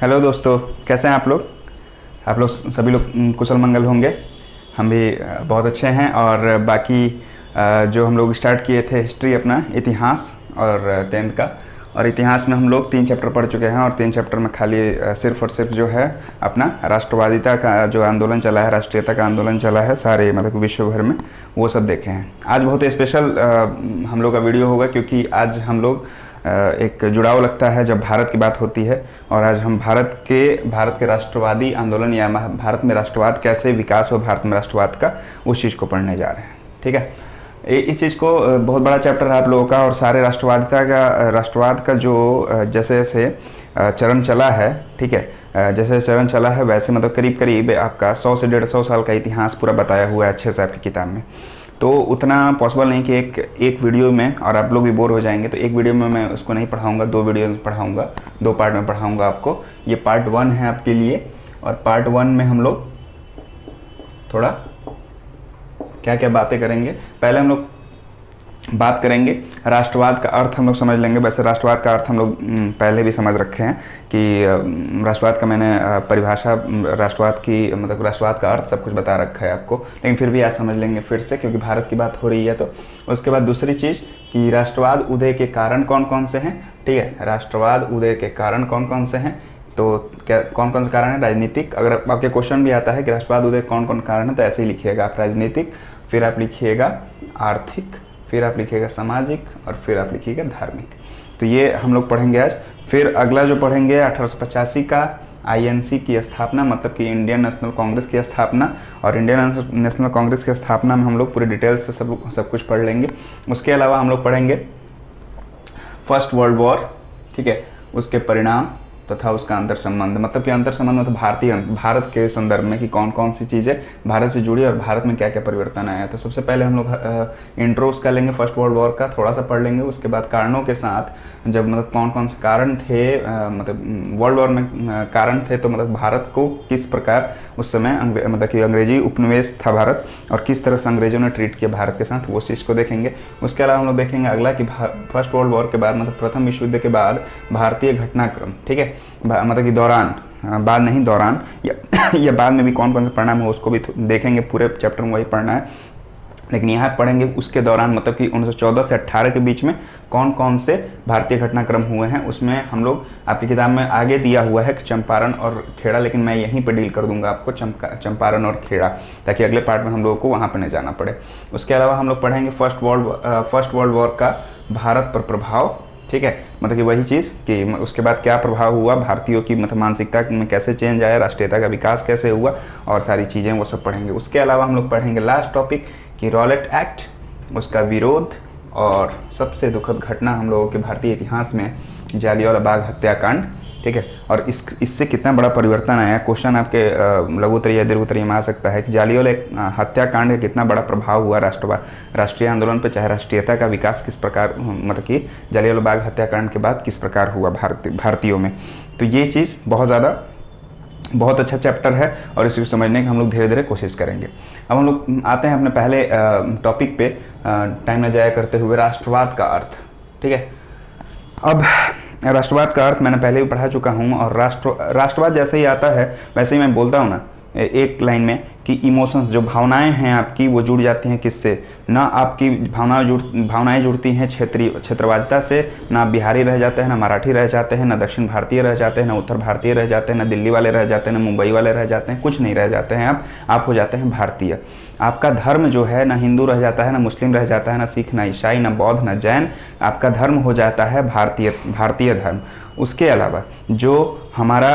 Hello दोस्तों, कैसे हैं आप लोग? सभी लोग कुशल मंगल होंगे। हम भी बहुत अच्छे हैं। और बाकी जो हम लोग स्टार्ट किए थे हिस्ट्री, अपना इतिहास और 10th का, और इतिहास में हम लोग 3 चैप्टर पढ़ चुके हैं। और 3 चैप्टर में खाली सिर्फ और सिर्फ जो है अपना राष्ट्रवादिता का जो आंदोलन चला है, राष्ट्रीयता का आंदोलन चला है सारे मतलब विश्व भर में, वो सब देखे हैं। आज बहुत स्पेशल हम लोग का वीडियो होगा, क्योंकि आज हम लोग एक जुड़ाव लगता है जब भारत की बात होती है। और आज हम भारत के राष्ट्रवादी आंदोलन या भारत में राष्ट्रवाद कैसे विकास हुआ, भारत में राष्ट्रवाद का, उस चीज़ को पढ़ने जा रहे हैं। ठीक है, इस चीज़ को बहुत बड़ा चैप्टर है आप लोगों का। और सारे राष्ट्रवाद का जो जैसे जैसे चरण चला है, ठीक है, जैसे चरण चला है वैसे मतलब करीब करीब आपका 100 से 150 साल का इतिहास पूरा बताया हुआ है अच्छे से आपकी किताब में। तो उतना पॉसिबल नहीं कि एक वीडियो में, और आप लोग भी बोर हो जाएंगे, तो एक वीडियो में मैं उसको नहीं पढ़ाऊंगा, 2 वीडियो में पढ़ाऊंगा, 2 पार्ट में पढ़ाऊंगा आपको। ये पार्ट 1 है आपके लिए। और पार्ट 1 में हम लोग थोड़ा क्या क्या बातें करेंगे। पहले हम लोग बात करेंगे राष्ट्रवाद का अर्थ, हम लोग समझ लेंगे। वैसे राष्ट्रवाद का अर्थ हम लोग पहले भी समझ रखे हैं कि राष्ट्रवाद का मैंने परिभाषा, राष्ट्रवाद की मतलब राष्ट्रवाद का अर्थ सब कुछ बता रखा है आपको, लेकिन फिर भी आज समझ लेंगे फिर से, क्योंकि भारत की बात हो रही है। तो उसके बाद दूसरी चीज़ कि राष्ट्रवाद उदय के कारण कौन कौन से हैं। ठीक है, राष्ट्रवाद उदय के कारण कौन कौन से हैं, तो क्या कौन कौन से कारण है राजनीतिक। अगर आपके क्वेश्चन भी आता है कि राष्ट्रवाद उदय कौन कौन कारण है, तो ऐसे ही लिखिएगा आप, राजनीतिक, फिर आप लिखिएगा आर्थिक, फिर आप लिखिएगा सामाजिक, और फिर आप लिखिएगा धार्मिक। तो ये हम लोग पढ़ेंगे आज। फिर अगला जो पढ़ेंगे 1885 का आईएनसी की स्थापना, मतलब कि इंडियन नेशनल कांग्रेस की स्थापना। और इंडियन नेशनल कांग्रेस की स्थापना में हम लोग पूरे डिटेल्स से सब कुछ पढ़ लेंगे। उसके अलावा हम लोग पढ़ेंगे फर्स्ट वर्ल्ड वॉर, ठीक है, उसके परिणाम तथा उसका अंतर संबंध, मतलब कि अंतर संबंध मतलब भारत के संदर्भ में कि कौन कौन सी चीज़ें भारत से जुड़ी और भारत में क्या क्या परिवर्तन आया। तो सबसे पहले हम लोग इंट्रो उसका लेंगे, फर्स्ट वर्ल्ड वॉर का थोड़ा सा पढ़ लेंगे। उसके बाद कारणों के साथ, जब मतलब कौन कौन से कारण थे, मतलब वर्ल्ड वॉर में कारण थे, तो मतलब भारत को किस प्रकार उस समय मतलब कि अंग्रेजी उपनिवेश था भारत, और किस तरह से अंग्रेजों ने ट्रीट किया भारत के साथ, वो चीज़ को देखेंगे। उसके अलावा हम लोग देखेंगे अगला कि फर्स्ट वर्ल्ड वॉर के बाद, मतलब प्रथम विश्व युद्ध के बाद भारतीय घटनाक्रम, ठीक है, मतलब कि दौरान, बाद नहीं दौरान, या बाद में भी कौन कौन से परिणाम है उसको भी देखेंगे। पूरे चैप्टर में वही पढ़ना है, लेकिन यहाँ पढ़ेंगे उसके दौरान, मतलब कि 1914 से 18 के बीच में कौन कौन से भारतीय घटनाक्रम हुए हैं। उसमें हम लोग आपकी किताब में आगे दिया हुआ है चंपारण और खेड़ा, लेकिन मैं यहीं पे डील कर दूंगा आपको चंपारण और खेड़ा, ताकि अगले पार्ट में हम लोगों को वहाँ पर नहीं जाना पड़े। उसके अलावा हम लोग पढ़ेंगे फर्स्ट वर्ल्ड वॉर का भारत पर प्रभाव, ठीक है, मतलब कि वही चीज़ कि उसके बाद क्या प्रभाव हुआ भारतीयों की, मतलब मानसिकता में कैसे चेंज आया, राष्ट्रीयता का विकास कैसे हुआ, और सारी चीज़ें वो सब पढ़ेंगे। उसके अलावा हम लोग पढ़ेंगे लास्ट टॉपिक कि रॉलेट एक्ट, उसका विरोध, और सबसे दुखद घटना हम लोगों के भारतीय इतिहास में जालियांवाला बाग हत्याकांड, ठीक है, और इससे कितना बड़ा परिवर्तन आया। क्वेश्चन आपके लघुत्तरीय या दीर्घोत्तरीय में आ सकता है कि जालियांवाला हत्याकांड का कितना बड़ा प्रभाव हुआ राष्ट्रीय आंदोलन पर, चाहे राष्ट्रीयता का विकास किस प्रकार, मतलब कि जालियांवाला बाग हत्याकांड के बाद किस प्रकार हुआ भारतीयों में। तो ये चीज़ बहुत अच्छा चैप्टर है, और इसी को समझने की हम लोग धीरे धीरे कोशिश करेंगे। अब हम लोग आते हैं अपने पहले टॉपिक पे, टाइम न जाया करते हुए, राष्ट्रवाद का अर्थ। ठीक है, अब राष्ट्रवाद का अर्थ मैंने पहले भी पढ़ा चुका हूँ, और राष्ट्रवाद जैसे ही आता है वैसे ही मैं बोलता हूँ ना एक लाइन में कि इमोशंस, जो भावनाएं हैं आपकी, वो जुड़ जाती हैं किससे, ना आपकी भावनाएं जुड़ती हैं क्षेत्रवादिता से, ना बिहारी रह जाते हैं, ना मराठी रह जाते हैं, ना दक्षिण भारतीय रह जाते हैं, ना उत्तर भारतीय रह जाते हैं, ना दिल्ली वाले रह जाते हैं, ना मुंबई वाले रह जाते हैं, कुछ नहीं रह जाते हैं आप हो जाते हैं भारतीय। आपका धर्म जो है, ना हिंदू रह जाता है, ना मुस्लिम रह जाता है, ना सिख, ना ईसाई, ना बौद्ध, ना जैन, आपका धर्म हो जाता है भारतीय धर्म। उसके अलावा जो हमारा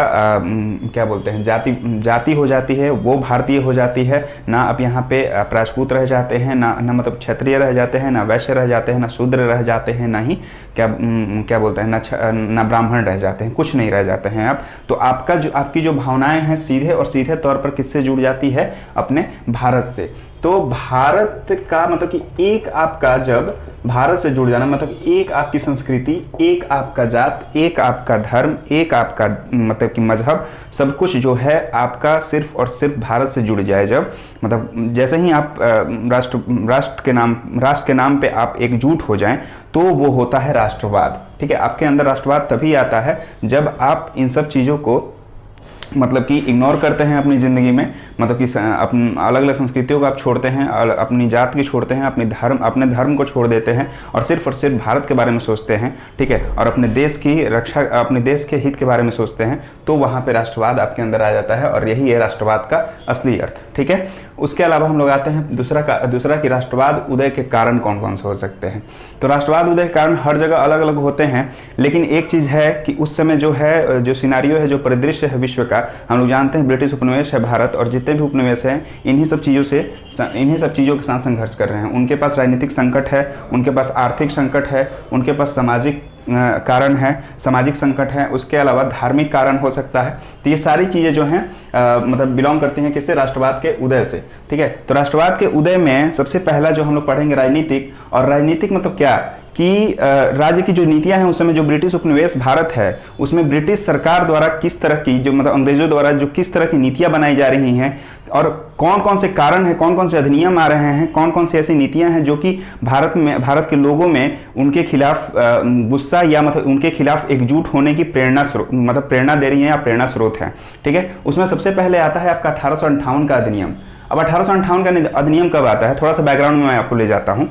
क्या बोलते हैं जाति हो जाती है, वो भारतीय हो जाती है। ना आप यहाँ पे राजपूत रह जाते हैं, ना मतलब क्षत्रिय रह जाते हैं, ना वैश्य रह जाते हैं, ना शूद्र रह जाते हैं, ना ही क्या बोलते हैं, ना ब्राह्मण रह जाते हैं, कुछ नहीं रह जाते हैं आप। तो आपकी जो भावनाएं हैं सीधे और सीधे तौर पर किससे जुड़ जाती है, अपने भारत से। तो भारत का मतलब कि एक आपका जब भारत से जुड़ जाना, मतलब एक आपकी संस्कृति, एक आपका जात, एक आपका धर्म, एक आपका मतलब कि मजहब, सब कुछ जो है आपका सिर्फ और सिर्फ भारत से जुड़ जाए। जब मतलब जैसे ही आप राष्ट्र के नाम पे आप एकजुट हो जाएं, तो वो होता है राष्ट्रवाद। ठीक है, आपके अंदर राष्ट्रवाद तभी आता है जब आप इन सब चीज़ों को मतलब कि इग्नोर करते हैं अपनी ज़िंदगी में, मतलब कि अलग अलग संस्कृतियों को आप छोड़ते हैं, अपनी जात की छोड़ते हैं, अपने धर्म को छोड़ देते हैं और सिर्फ भारत के बारे में सोचते हैं, ठीक है, और अपने देश की रक्षा, अपने देश के हित के बारे में सोचते हैं, तो वहाँ पे राष्ट्रवाद आपके अंदर आ जाता है और यही है राष्ट्रवाद का असली अर्थ, ठीक है। उसके अलावा हम लोग आते हैं दूसरा कि राष्ट्रवाद उदय के कारण कौन कौन से हो सकते हैं। तो राष्ट्रवाद उदय के कारण हर जगह अलग अलग होते हैं, लेकिन एक चीज़ है कि उस समय जो सिनारियो है, जो परिदृश्य है विश्व का, हम लोग जानते हैं ब्रिटिश उपनिवेश है भारत, और जितने भी उपनिवेश हैं इन्हीं सब चीज़ों के साथ संघर्ष कर रहे हैं। उनके पास राजनीतिक संकट है, उनके पास आर्थिक संकट है, उनके पास सामाजिक कारण है, सामाजिक संकट है, उसके अलावा धार्मिक कारण हो सकता है। तो ये सारी चीज़ें जो हैं मतलब बिलोंग करती हैं किससे? राष्ट्रवाद के उदय से, ठीक है। तो राष्ट्रवाद के उदय में सबसे पहला जो हम लोग पढ़ेंगे राजनीतिक, और राजनीतिक मतलब क्या कि राज्य की जो नीतियां हैं उस समय जो ब्रिटिश उपनिवेश भारत है उसमें ब्रिटिश सरकार द्वारा किस तरह की, जो मतलब अंग्रेजों द्वारा जो किस तरह की नीतियां बनाई जा रही हैं, और कौन कौन से कारण हैं, कौन कौन से अधिनियम आ रहे हैं, कौन कौन सी ऐसी नीतियां हैं जो कि भारत के लोगों में उनके खिलाफ गुस्सा या मतलब उनके खिलाफ एकजुट होने की प्रेरणा दे रही हैं या प्रेरणा स्रोत है, ठीक है। उसमें सबसे पहले आता है आपका 1858 का अधिनियम। अब 1858 का अधिनियम कब आता है, थोड़ा सा बैकग्राउंड में मैं आपको ले जाता हूँ।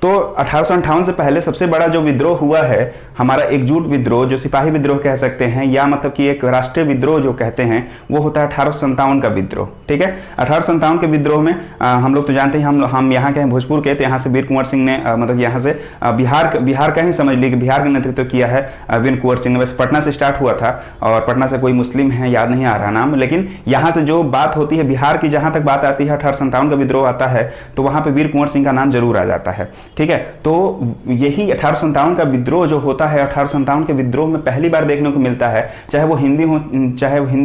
तो 1858 से पहले सबसे बड़ा जो विद्रोह हुआ है हमारा एकजुट विद्रोह, जो सिपाही विद्रोह कह सकते हैं, या मतलब कि एक राष्ट्रीय विद्रोह जो कहते हैं, वो होता है 1857 का विद्रोह, ठीक है। 1857 के विद्रोह में हम लोग तो जानते हैं, हम यहाँ के हैं भोजपुर के, तो यहाँ से वीर कुंवर सिंह ने मतलब यहाँ से बिहार का ही समझ लीजिए कि बिहार का नेतृत्व किया है वीर कुंवर सिंह ने। वैसे पटना से स्टार्ट हुआ था और पटना से कोई मुस्लिम है, याद नहीं आ रहा नाम, लेकिन यहाँ से जो बात होती है बिहार की, जहाँ तक बात आती है 1857 का विद्रोह आता है तो वहाँ पर वीर कुंवर सिंह का नाम जरूर आ जाता है, ठीक है। तो यही 1857 का विद्रोह जो होता है, 1857 के विद्रोह में पहली बार देखने को मिलता है, चाहे वो हिंदी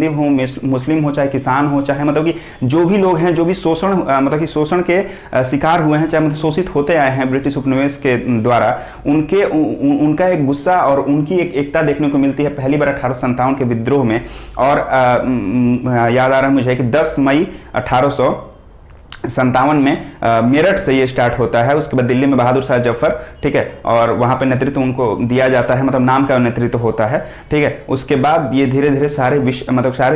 हो, मुस्लिम हो, चाहे किसान हो, चाहे मतलब कि जो भी लोग हैं, जो भी शोषण के शिकार हुए हैं, चाहे मतलब शोषित होते आए हैं ब्रिटिश उपनिवेश के द्वारा, उनका एक गुस्सा और उनकी एक एकता देखने को मिलती है पहली बार 1857 के विद्रोह में। और याद आ रहा है मुझे कि 10 मई 1857 में मेरठ से ये स्टार्ट होता है। उसके बाद दिल्ली में बहादुर शाह जफर, ठीक है, और वहाँ पे नेतृत्व उनको दिया जाता है, मतलब नाम का नेतृत्व होता है, ठीक है। उसके बाद ये धीरे धीरे सारे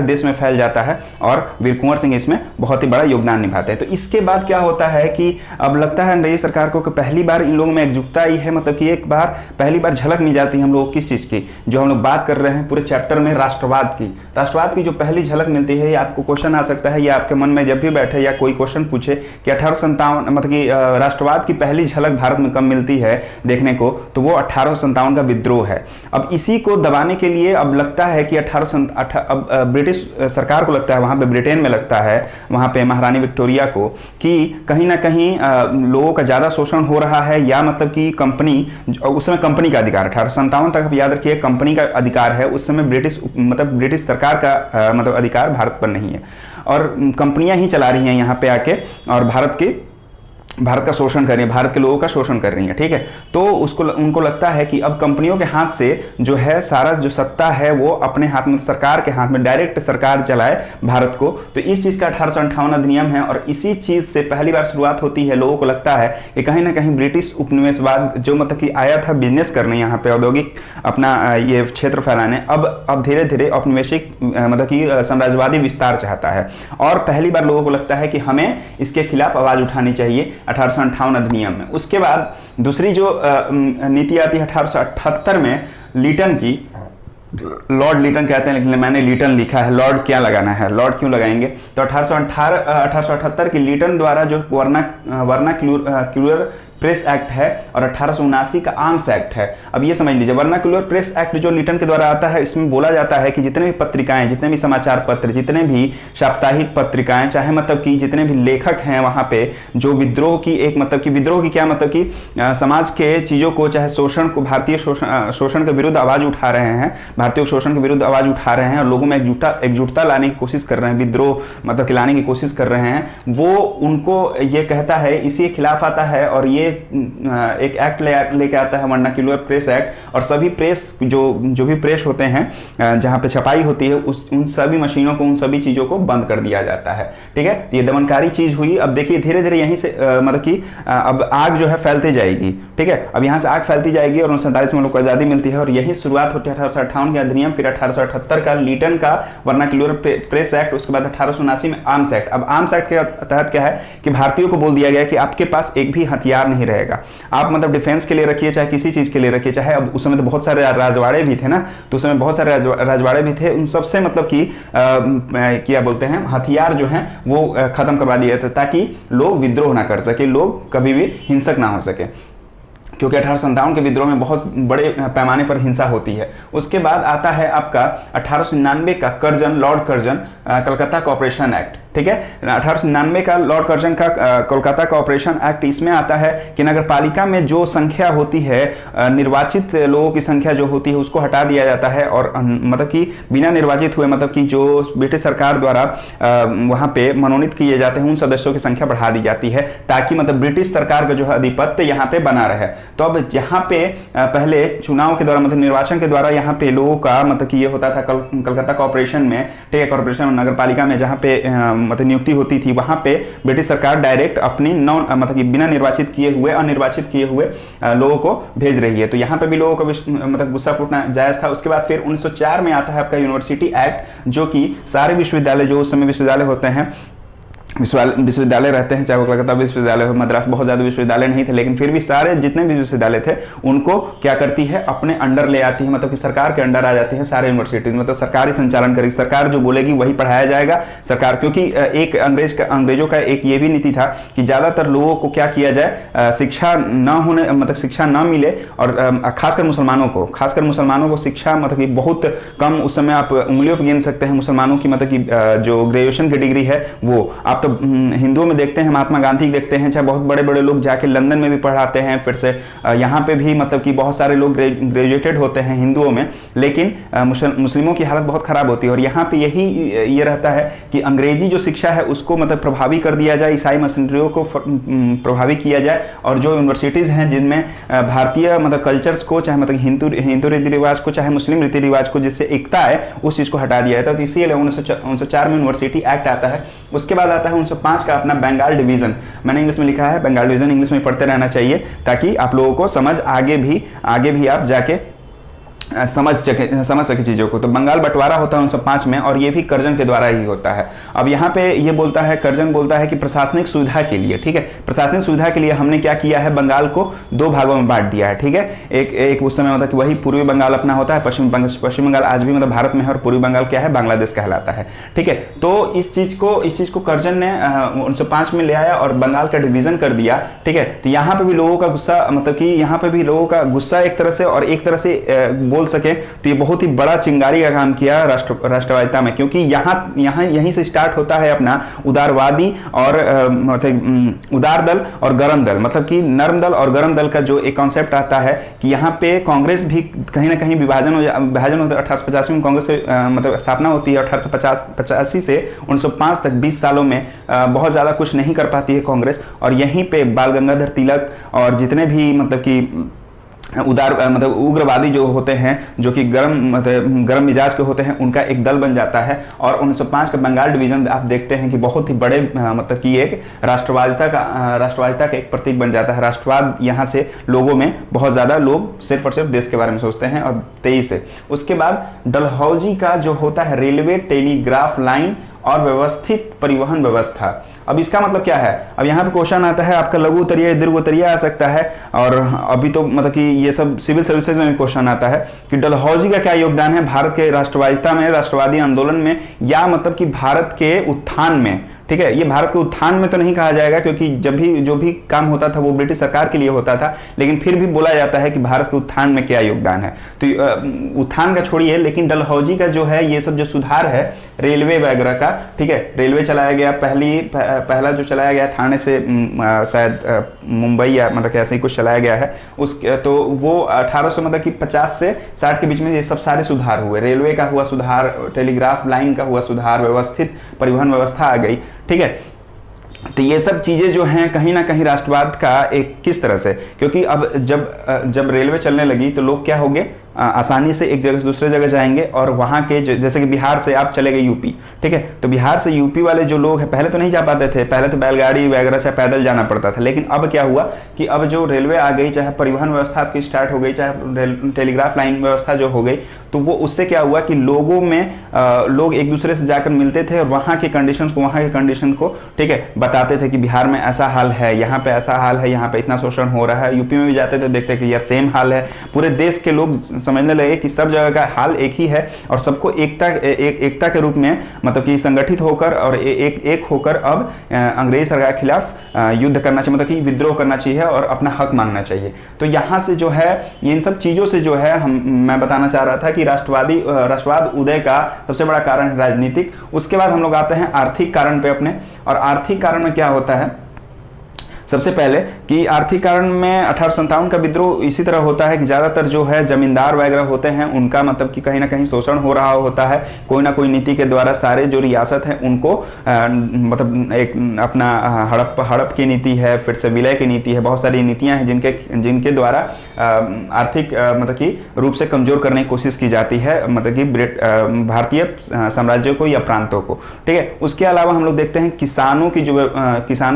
देश में फैल जाता है और वीर कुंवर सिंह इसमें बहुत ही बड़ा योगदान निभाते हैं। तो इसके बाद क्या होता है कि अब लगता है अंग्रेजी सरकार को कि पहली बार इन लोगों में एकजुटता आई है, मतलब कि पहली बार झलक मिल जाती है हम लोग किस चीज़ की, जो हम लोग बात कर रहे हैं पूरे चैप्टर में, राष्ट्रवाद की जो पहली झलक मिलती है। आपको क्वेश्चन आ सकता है या आपके मन में जब भी बैठे या कोई क्वेश्चन पूछे कि 1857 मतलब कि राष्ट्रवाद की पहली झलक भारत में कब मिलती है देखने को, तो वो 1857 का विद्रोह है। अब इसी को दबाने के लिए अब लगता है कि ब्रिटिश सरकार को लगता है, वहां पे ब्रिटेन में लगता है, वहां पे महारानी विक्टोरिया को, कि कहीं ना कहीं लोगों का ज्यादा शोषण हो रहा है, या मतलब कि उस समय कंपनी का अधिकार, 1857 तक आप याद रखिए कंपनी का अधिकार है, उस समय ब्रिटिश सरकार का मतलब अधिकार भारत पर नहीं है, और कंपनियां ही चला रही हैं यहाँ पे आके, और भारत का शोषण कर रही है, भारत के लोगों का शोषण कर रही है, ठीक है। तो उनको लगता है कि अब कंपनियों के हाथ से जो है सारा जो सत्ता है वो अपने हाथ में, सरकार के हाथ में, डायरेक्ट सरकार चलाए भारत को। तो इस चीज़ का 1858 अधिनियम है, और इसी चीज़ से पहली बार शुरुआत होती है। लोगों को लगता है कि कहीं ना कहीं ब्रिटिश उपनिवेशवाद जो मतलब कि आया था बिजनेस करने, यहाँ पे औद्योगिक अपना ये क्षेत्र फैलाने, अब धीरे धीरे औपनिवेशिक मतलब कि साम्राज्यवादी विस्तार चाहता है, और पहली बार लोगों को लगता है कि हमें इसके खिलाफ आवाज़ उठानी चाहिए 1858 अधिनियम में। उसके बाद दूसरी जो नीति आती है 1878 में लीटन की, लॉर्ड लीटन कहते हैं, लेकिन मैंने लीटन लिखा है, लॉर्ड क्या लगाना है, लॉर्ड क्यों लगाएंगे। तो 1878 की लीटन द्वारा जो वर्नाक्यूलर प्रेस एक्ट है और 1879 का आर्म्स एक्ट है। अब ये समझ लीजिए, वर्नाक्यूलर प्रेस एक्ट जो लीटन के द्वारा आता है, इसमें बोला जाता है कि जितने भी पत्रिकाएं, जितने भी समाचार पत्र, जितने भी साप्ताहिक पत्रिकाएं, चाहे मतलब कि जितने भी लेखक हैं वहाँ पे, जो विद्रोह की क्या मतलब कि समाज के चीज़ों को, चाहे शोषण को, भारतीय शोषण के विरुद्ध आवाज़ उठा रहे हैं, भारतीय शोषण के विरुद्ध आवाज़ उठा रहे हैं और लोगों में एकजुटता लाने की कोशिश कर रहे हैं, विद्रोह मतलब कि लाने की कोशिश कर रहे हैं, वो उनको ये कहता है, इसी के खिलाफ आता है। और ये ये एक एक्ट लेके आता है, वर्नाक्यूलर प्रेस एक्ट, और सभी प्रेस जो भी प्रेस होते हैं जहाँ पे छपाई होती है उन सभी मशीनों को, उन सभी चीज़ों को बंद कर दिया जाता है। ठीक है, ये दमनकारी चीज़ हुई। अब देखिए धीरे धीरे यहीं से मतलब कि अब आग जो है फैलती जाएगी। ठीक है, अब यहाँ से आग फैलती जाएगी और 1947 में लोग को आज़ादी मिलती है, और यही शुरुआत होती है 1858 के अधिनियम, फिर 1878 का लीटन का वर्नाक्यूलर प्रेस एक्ट, उसके बाद 1879 में आर्म्स एक्ट। अब आर्म्स एक्ट के तहत क्या है कि भारतीयों को बोल दिया गया कि आपके पास एक भी हथियार नहीं रहेगा, आप मतलब डिफेंस के लिए रखिए, चाहे किसी चीज़ के लिए रखिए, चाहे अब उस समय तो बहुत सारे राजवाड़े भी थे ना, तो उस समय बहुत सारे राजवाड़े भी थे, उन सबसे मतलब कि क्या बोलते हैं हथियार जो हैं वो खत्म करवा दिए थे, ताकि लोग विद्रोह ना कर सके, लोग कभी भी हिंसक ना हो सके, क्योंकि 1857 के विद्रोह में बहुत बड़े पैमाने पर हिंसा होती है। उसके बाद आता है आपका 1899 का Curzon, Lord Curzon Calcutta corporation act. ठीक है, 1899 का लॉर्ड कर्जन का कोलकाता कॉर्पोरेशन एक्ट, इसमें आता है कि नगर पालिका में जो संख्या होती है, निर्वाचित लोगों की संख्या जो होती है उसको हटा दिया जाता है, और मतलब कि बिना निर्वाचित हुए, मतलब कि जो ब्रिटिश सरकार द्वारा वहाँ पे मनोनीत किए जाते हैं उन सदस्यों की संख्या बढ़ा दी जाती है, ताकि मतलब ब्रिटिश सरकार का जो है आधिपत्य यहाँ पे बना रहे। तो अब यहाँ पे पहले चुनाव के द्वारा, मतलब निर्वाचन के द्वारा यहाँ पे लोगों का मतलब कि ये होता था कलकत्ता कॉर्पोरेशन में, ठीक है, कॉर्पोरेशन नगर पालिका में जहाँ पे मतलब नियुक्ति होती थी, वहां पे ब्रिटिश सरकार डायरेक्ट अपनी मतलब कि बिना निर्वाचित किए हुए, अनिर्वाचित किए हुए लोगों को भेज रही है। तो यहाँ पे भी लोगों का मतलब गुस्सा फूटना जायज था। उसके बाद फिर 1904 में आता है आपका यूनिवर्सिटी एक्ट, जो कि सारे विश्वविद्यालय, जो उस समय विश्वविद्यालय होते हैं, विश्वविद्यालय रहते हैं, चाहे वो कलकत्ता विश्वविद्यालय हो, मद्रास, बहुत ज़्यादा विश्वविद्यालय नहीं थे, लेकिन फिर भी सारे जितने भी विश्वविद्यालय थे उनको क्या करती है, अपने अंडर ले आती है, मतलब कि सरकार के अंडर आ जाती है सारे यूनिवर्सिटीज, मतलब सरकारी संचालन करेगी, सरकार जो बोलेगी वही पढ़ाया जाएगा। सरकार, क्योंकि एक अंग्रेजों का एक ये भी नीति था कि ज़्यादातर लोगों को क्या किया जाए, शिक्षा न होने, मतलब शिक्षा न मिले, और खासकर मुसलमानों को शिक्षा मतलब कि बहुत कम, उस समय आप उंगलियों पर गिन सकते हैं मुसलमानों की मतलब कि जो ग्रेजुएशन की डिग्री है वो। आप तो हिंदुओं में देखते हैं, महात्मा गांधी देखते हैं, चाहे बहुत बड़े बड़े लोग जाके लंदन में भी पढ़ाते हैं, फिर से यहाँ पे भी मतलब कि बहुत सारे लोग ग्रेजुएटेड होते हैं हिंदुओं में, लेकिन मुस्लिमों की हालत बहुत खराब होती है। और यहाँ पे यही ये रहता है कि अंग्रेजी जो शिक्षा है उसको मतलब प्रभावी कर दिया जाए, ईसाई मिशनरियों को प्रभावी किया जाए, और जो यूनिवर्सिटीज़ हैं जिनमें भारतीय मतलब कल्चर्स को, चाहे मतलब हिंदू रीति रिवाज को, चाहे मुस्लिम रीति रिवाज को, जिससे एकता है, उस चीज़ को हटा दिया जाता है। तो इसीलिए 1904 में यूनिवर्सिटी एक्ट आता है। उसके बाद आता है 1905 का अपना बंगाल डिवीजन, मैंने इंग्लिश में लिखा है बंगाल डिवीजन, इंग्लिश में पढ़ते रहना चाहिए ताकि आप लोगों को समझ आगे भी आप जाके समझ सके चीज़ों को। तो बंगाल बंटवारा होता है 1905 में, और ये भी कर्जन के द्वारा ही होता है। अब यहाँ पे ये बोलता है, कर्जन बोलता है कि प्रशासनिक सुविधा के लिए, ठीक है, प्रशासनिक सुविधा के लिए हमने क्या किया है, बंगाल को दो भागों में बांट दिया है। ठीक है, एक उस समय मतलब कि वही पूर्वी बंगाल अपना होता है, पश्चिम बंगाल आज भी मतलब भारत में है, और पूर्वी बंगाल क्या है, बांग्लादेश कहलाता है। ठीक है, तो इस चीज़ को कर्जन ने 1905 में ले आया और बंगाल का डिवीजन कर दिया। ठीक है, तो यहाँ पे भी लोगों का गुस्सा, मतलब कि यहाँ पे भी लोगों का गुस्सा एक तरह से, और एक तरह से बोल सके तो ये बहुत ही बड़ा चिंगारी का काम किया राष्ट्रवादिता में, क्योंकि यहीं से स्टार्ट होता है अपना उदारवादी और मतलब उदार दल और गरम दल, मतलब कि नर्म दल और गरम दल का जो एक कॉन्सेप्ट आता है कि यहाँ पे कांग्रेस भी कहीं ना कहीं विभाजन होता है। 1885 में कांग्रेस मतलब स्थापना होती है, 1885 से 1905 तक 20 सालों में बहुत ज़्यादा कुछ नहीं कर पाती है कांग्रेस, और यहीं पे बाल गंगाधर तिलक और जितने भी मतलब कि उदार मतलब उग्रवादी जो होते हैं, जो कि गरम मिजाज के होते हैं, उनका एक दल बन जाता है। और 1905 का बंगाल डिवीजन आप देखते हैं कि बहुत ही बड़े मतलब कि एक राष्ट्रवादिता का एक प्रतीक बन जाता है। राष्ट्रवाद यहाँ से लोगों में बहुत ज़्यादा लोग सिर्फ और सिर्फ देश के बारे में सोचते हैं, और 23 से उसके बाद डलहौजी का जो होता है रेलवे, टेलीग्राफ लाइन और व्यवस्थित परिवहन व्यवस्था। अब इसका मतलब क्या है, अब यहाँ पे क्वेश्चन आता है आपका लघु उत्तरीय, दीर्घ उत्तरीय आ सकता है, और अभी तो मतलब कि ये सब सिविल सर्विसेज में क्वेश्चन आता है कि डलहौजी का क्या योगदान है भारत के राष्ट्रवादिता में, राष्ट्रवादी आंदोलन में, या मतलब कि भारत के उत्थान में। ठीक है, ये भारत के उत्थान में तो नहीं कहा जाएगा, क्योंकि जो भी काम होता था वो ब्रिटिश सरकार के लिए होता था, लेकिन फिर भी बोला जाता है कि भारत के उत्थान में क्या योगदान है। तो उत्थान का छोड़िए, लेकिन डलहौजी का जो है ये सब जो सुधार है रेलवे वगैरह का, ठीक है, रेलवे चलाया गया, पहला जो चलाया गया थाने से शायद मुंबई या मतलब ऐसे ही कुछ चलाया गया है, तो वो 1800 मतलब कि 50 से 60 के बीच में ये सब सारे सुधार हुए। रेलवे का हुआ सुधार, टेलीग्राफ लाइन का हुआ सुधार, व्यवस्थित परिवहन व्यवस्था आ गई। ठीक है, तो ये सब चीज़ें जो हैं कहीं ना कहीं राष्ट्रवाद का एक किस तरह से, क्योंकि अब जब रेलवे चलने लगी तो लोग क्या हो गए, आसानी से एक जगह से दूसरे जगह जाएंगे। और वहाँ के जैसे कि बिहार से आप चले गए यूपी, ठीक है, तो बिहार से यूपी वाले जो लोग हैं पहले तो नहीं जा पाते थे, पहले तो बैलगाड़ी वगैरह से पैदल जाना पड़ता था। लेकिन अब क्या हुआ कि अब जो रेलवे आ गई, चाहे परिवहन व्यवस्था आपकी स्टार्ट हो गई, चाहे टेलीग्राफ लाइन व्यवस्था जो हो गई, तो वो उससे क्या हुआ कि लोगों में लोग एक दूसरे से जाकर मिलते थे और वहाँ के कंडीशन को ठीक है बताते थे कि बिहार में ऐसा हाल है, यहाँ पे ऐसा हाल है, यहाँ पे इतना शोषण हो रहा है। यूपी में भी जाते थे, देखते कि यार सेम हाल है। पूरे देश के लोग समझने लगे कि सब जगह का हाल एक ही है और सबको एकता के रूप में मतलब कि संगठित होकर और एक होकर अब अंग्रेज सरकार के खिलाफ युद्ध करना चाहिए, मतलब कि विद्रोह करना चाहिए और अपना हक मांगना चाहिए। तो यहाँ से जो है इन सब चीज़ों से जो है मैं बताना चाह रहा था कि राष्ट्रवाद उदय का सबसे बड़ा कारण है राजनीतिक। उसके बाद हम लोग आते हैं आर्थिक कारण पे अपने, और आर्थिक कारण में क्या होता है सबसे पहले कि आर्थिक कारण में 1857 का विद्रोह इसी तरह होता है कि ज़्यादातर जो है जमींदार वगैरह होते हैं उनका मतलब कि कहीं ना कहीं शोषण हो रहा होता है। कोई ना कोई नीति के द्वारा सारे जो रियासत है उनको मतलब एक अपना हड़प की नीति है, फिर से विलय की नीति है, बहुत सारी नीतियां हैं जिनके द्वारा आर्थिक मतलब कि रूप से कमज़ोर करने की कोशिश की जाती है, मतलब कि भारतीय साम्राज्यों को या प्रांतों को, ठीक है। उसके अलावा हम लोग देखते हैं किसानों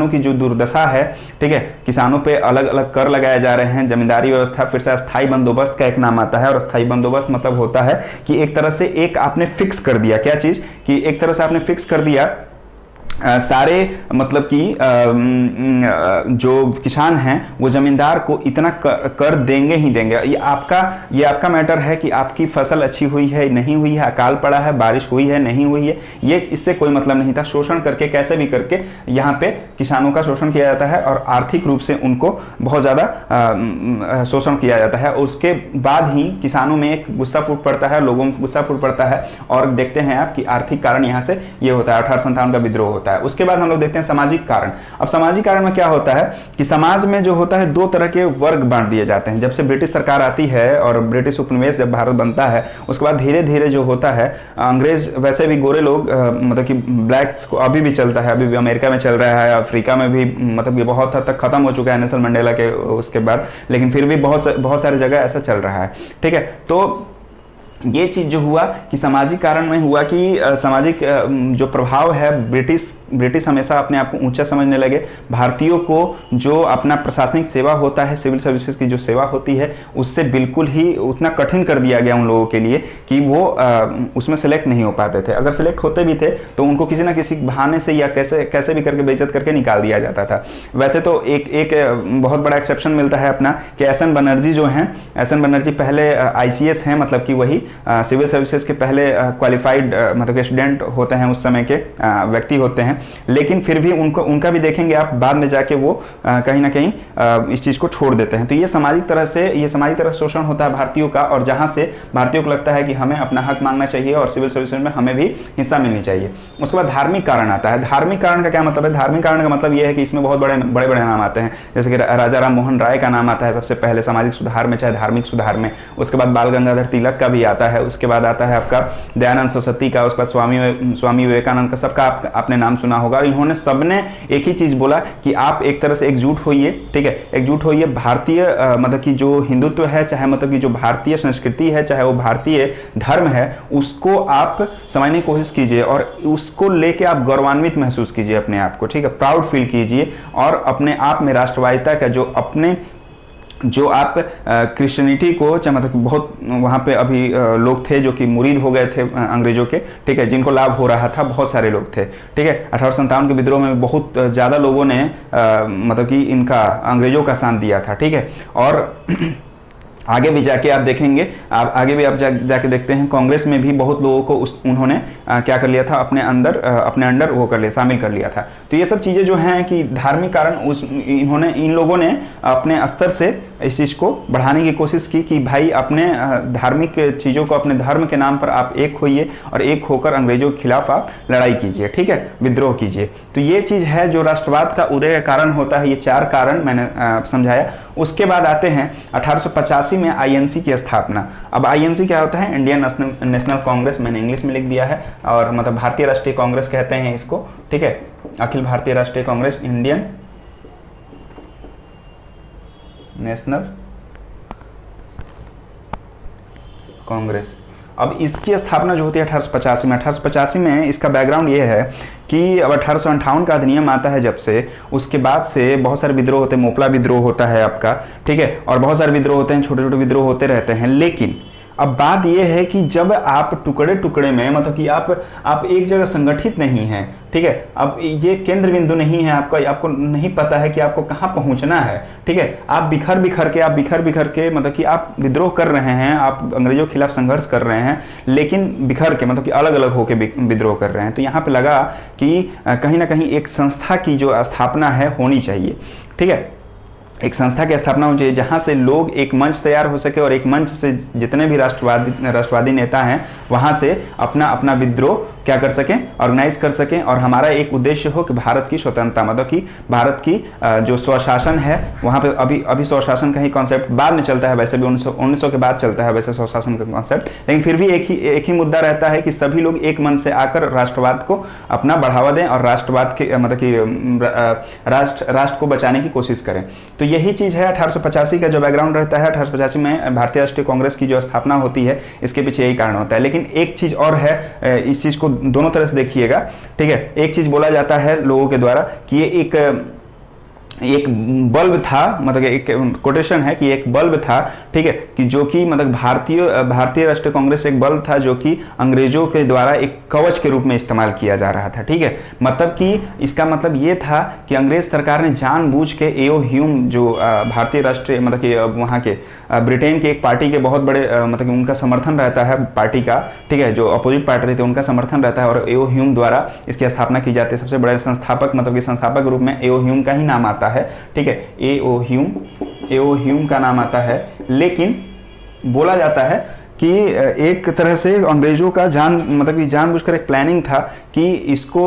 की जो दुर्दशा है, ठीक है, किसानों पे अलग अलग कर लगाए जा रहे हैं, जमींदारी व्यवस्था, फिर से अस्थाई बंदोबस्त का एक नाम आता है। और अस्थाई बंदोबस्त मतलब होता है कि एक तरह से एक आपने फिक्स कर दिया, क्या चीज कि एक तरह से आपने फिक्स कर दिया सारे मतलब कि जो किसान हैं वो जमींदार को इतना कर देंगे ही देंगे। ये आपका मैटर है कि आपकी फसल अच्छी हुई है नहीं हुई है, अकाल पड़ा है, बारिश हुई है नहीं हुई है, ये इससे कोई मतलब नहीं था। शोषण करके कैसे भी करके यहाँ पे किसानों का शोषण किया जाता है और आर्थिक रूप से उनको बहुत ज़्यादा शोषण किया जाता है। उसके बाद ही किसानों में एक गुस्सा फूट पड़ता है, लोगों में गुस्सा फूट पड़ता है और देखते हैं आप कि आर्थिक कारण यहाँ से ये होता है, 1857 का विद्रोह होता है। उसके बाद हम लोग देखते हैं सामाजिक कारण। अब सामाजिक कारण में क्या होता है कि समाज में जो होता है दो तरह के वर्ग बांट दिए जाते हैं। जब से ब्रिटिश सरकार आती है और ब्रिटिश उपनिवेश जब भारत बनता है उसके बाद धीरे धीरे जो होता है अंग्रेज, वैसे भी गोरे लोग मतलब कि ब्लैक्स को अभी भी चलता है, अभी भी अमेरिका में चल रहा है, अफ्रीका में भी मतलब कि बहुत हद तक खत्म हो चुका है नेल्सन मंडेला के उसके बाद, लेकिन फिर भी बहुत सारी जगह ऐसा चल रहा है, ठीक है। तो ये चीज़ जो हुआ कि सामाजिक कारण में हुआ कि सामाजिक जो प्रभाव है, ब्रिटिश हमेशा अपने आप को ऊंचा समझने लगे। भारतीयों को जो अपना प्रशासनिक सेवा होता है, सिविल सर्विसेज की जो सेवा होती है, उससे बिल्कुल ही उतना कठिन कर दिया गया उन लोगों के लिए कि वो उसमें सेलेक्ट नहीं हो पाते थे। अगर सेलेक्ट होते भी थे तो उनको किसी ना किसी बहाने से या कैसे भी करके बेइज्जत करके निकाल दिया जाता था। वैसे तो एक बहुत बड़ा एक्सेप्शन मिलता है अपना कि एस.एन. बनर्जी जो हैं, एस.एन. बनर्जी पहले ICS हैं, मतलब कि वही सिविल सर्विसेज के पहले क्वालिफाइड मतलब के स्टूडेंट होते हैं, उस समय के व्यक्ति होते हैं। लेकिन फिर भी उनका भी देखेंगे आप, बाद में जाके वो कहीं ना कहीं इस चीज़ को छोड़ देते हैं। तो ये सामाजिक तरह शोषण होता है भारतीयों का, और जहाँ से भारतीयों को लगता है कि हमें अपना हक मांगना चाहिए और सिविल सर्विसेज में हमें भी हिस्सा मिलनी चाहिए। उसके बाद धार्मिक कारण आता है। धार्मिक कारण का क्या मतलब है? धार्मिक कारण का मतलब ये है कि इसमें बहुत बड़े नाम आते हैं, जैसे कि राजा राम मोहन राय का नाम आता है सबसे पहले सामाजिक सुधार में, चाहे धार्मिक सुधार में। उसके बाद बाल गंगाधर तिलक का भी आता है, उसके बाद आता है आपका दयानंद सरस्वती का, उसके बाद स्वामी विवेकानंद का, सबका आपने नाम सुना होगा। इन्होंने सबने एक ही चीज बोला कि आप एक तरह से एकजुट होइए, ठीक है, एकजुट होइए। भारतीय मतलब कि जो हिंदुत्व है, चाहे मतलब कि जो भारतीय संस्कृति है, चाहे वो भारतीय धर्म है, उसको आप समझने की कोशिश कीजिए और उसको लेके आप गौरवान्वित महसूस कीजिए अपने आप को, ठीक है, प्राउड फील कीजिए। और अपने आप में राष्ट्रवादिता का जो आप क्रिश्चियनिटी को, चाहे मतलब बहुत वहाँ पे अभी लोग थे जो कि मुरीद हो गए थे अंग्रेजों के, ठीक है, जिनको लाभ हो रहा था, बहुत सारे लोग थे, ठीक है। 1857 के विद्रोह में बहुत ज़्यादा लोगों ने मतलब कि इनका अंग्रेजों का साथ दिया था, ठीक है। और आगे भी जाके आप देखेंगे, आप आगे भी आप जाके देखते हैं, कांग्रेस में भी बहुत लोगों को उन्होंने क्या कर लिया था, अपने अंडर वो कर लिया, शामिल कर लिया था। तो ये सब चीज़ें जो हैं कि धार्मिक कारण इन लोगों ने अपने स्तर से इस चीज़ को बढ़ाने की कोशिश की कि भाई अपने धार्मिक चीज़ों को, अपने धर्म के नाम पर आप एक होइए और एक होकर अंग्रेजों के खिलाफ आप लड़ाई कीजिए, ठीक है, विद्रोह कीजिए। तो ये चीज़ है जो राष्ट्रवाद का उदय का कारण होता है। ये 4 कारण मैंने समझाया। उसके बाद आते हैं 1885 में आईएनसी की स्थापना। अब आईएनसी क्या होता है? इंडियन नेशनल कांग्रेस, मैंने इंग्लिश में लिख दिया है, और मतलब भारतीय राष्ट्रीय कांग्रेस कहते हैं इसको, ठीक है, अखिल भारतीय राष्ट्रीय कांग्रेस, इंडियन नेशनल कांग्रेस। अब इसकी स्थापना जो होती है 1885 में। 1885 में इसका बैकग्राउंड ये है कि अब 1858 का अधिनियम आता है जब से, उसके बाद से बहुत सारे विद्रोह होते हैं। मोपला विद्रोह होता है आपका, ठीक है, और बहुत सारे विद्रोह होते हैं, छोटे छोटे विद्रोह होते रहते हैं। लेकिन अब बात यह है कि जब आप टुकड़े टुकड़े में, मतलब कि आप एक जगह संगठित नहीं हैं, ठीक है, अब ये केंद्र बिंदु नहीं है आपका, आपको नहीं पता है कि आपको कहाँ पहुंचना है, ठीक है, आप बिखर बिखर के मतलब कि आप विद्रोह कर रहे हैं, आप अंग्रेजों के खिलाफ संघर्ष कर रहे हैं, लेकिन बिखर के, मतलब कि अलग अलग होकर विद्रोह कर रहे हैं। तो यहाँ पे लगा कि कहीं ना कहीं एक संस्था की जो स्थापना है होनी चाहिए, ठीक है, एक संस्था की स्थापना होनी चाहिए जहां से लोग एक मंच तैयार हो सके और एक मंच से जितने भी राष्ट्रवादी नेता हैं वहां से अपना अपना विद्रोह क्या कर सकें, ऑर्गेनाइज कर सकें, और हमारा एक उद्देश्य हो कि भारत की स्वतंत्रता, मतलब कि भारत की जो स्वशासन है वहाँ पे अभी स्वशासन का ही कॉन्सेप्ट बाद में चलता है, वैसे भी 1900 के बाद चलता है वैसे स्वशासन का कॉन्सेप्ट, लेकिन फिर भी एक ही मुद्दा रहता है कि सभी लोग एक मन से आकर राष्ट्रवाद को अपना बढ़ावा दें और राष्ट्रवाद के मतलब कि राष्ट्र को बचाने की कोशिश करें। तो यही चीज़ है 1885 का जो बैकग्राउंड रहता है। 1885 में भारतीय राष्ट्रीय कांग्रेस की जो स्थापना होती है, इसके पीछे यही कारण होता है। लेकिन एक चीज़ और है, इस चीज़ को दोनों तरह से देखिएगा, ठीक है। एक चीज बोला जाता है लोगों के द्वारा कि ये एक बल्ब था, मतलब एक कोटेशन है कि एक बल्ब था, ठीक है, कि जो कि मतलब भारतीय राष्ट्रीय कांग्रेस एक बल्ब था जो कि अंग्रेजों के द्वारा एक कवच के रूप में इस्तेमाल किया जा रहा था, ठीक है। मतलब कि इसका मतलब ये था कि अंग्रेज सरकार ने जानबूझ के एओ ह्यूम जो भारतीय राष्ट्रीय मतलब कि वहाँ के ब्रिटेन के एक पार्टी के बहुत बड़े मतलब कि उनका समर्थन रहता है पार्टी का, ठीक है, जो अपोजिट पार्टी रहती है उनका समर्थन रहता है, और एओ ह्यूम द्वारा इसकी स्थापना की जाती है। सबसे बड़े संस्थापक मतलब कि संस्थापक रूप में एओ ह्यूम का ही नाम आता है, ठीक है, एओ ह्यूम का नाम आता है। लेकिन बोला जाता है कि एक तरह से अंग्रेजों का मतलब कि जानबूझकर एक प्लानिंग था कि इसको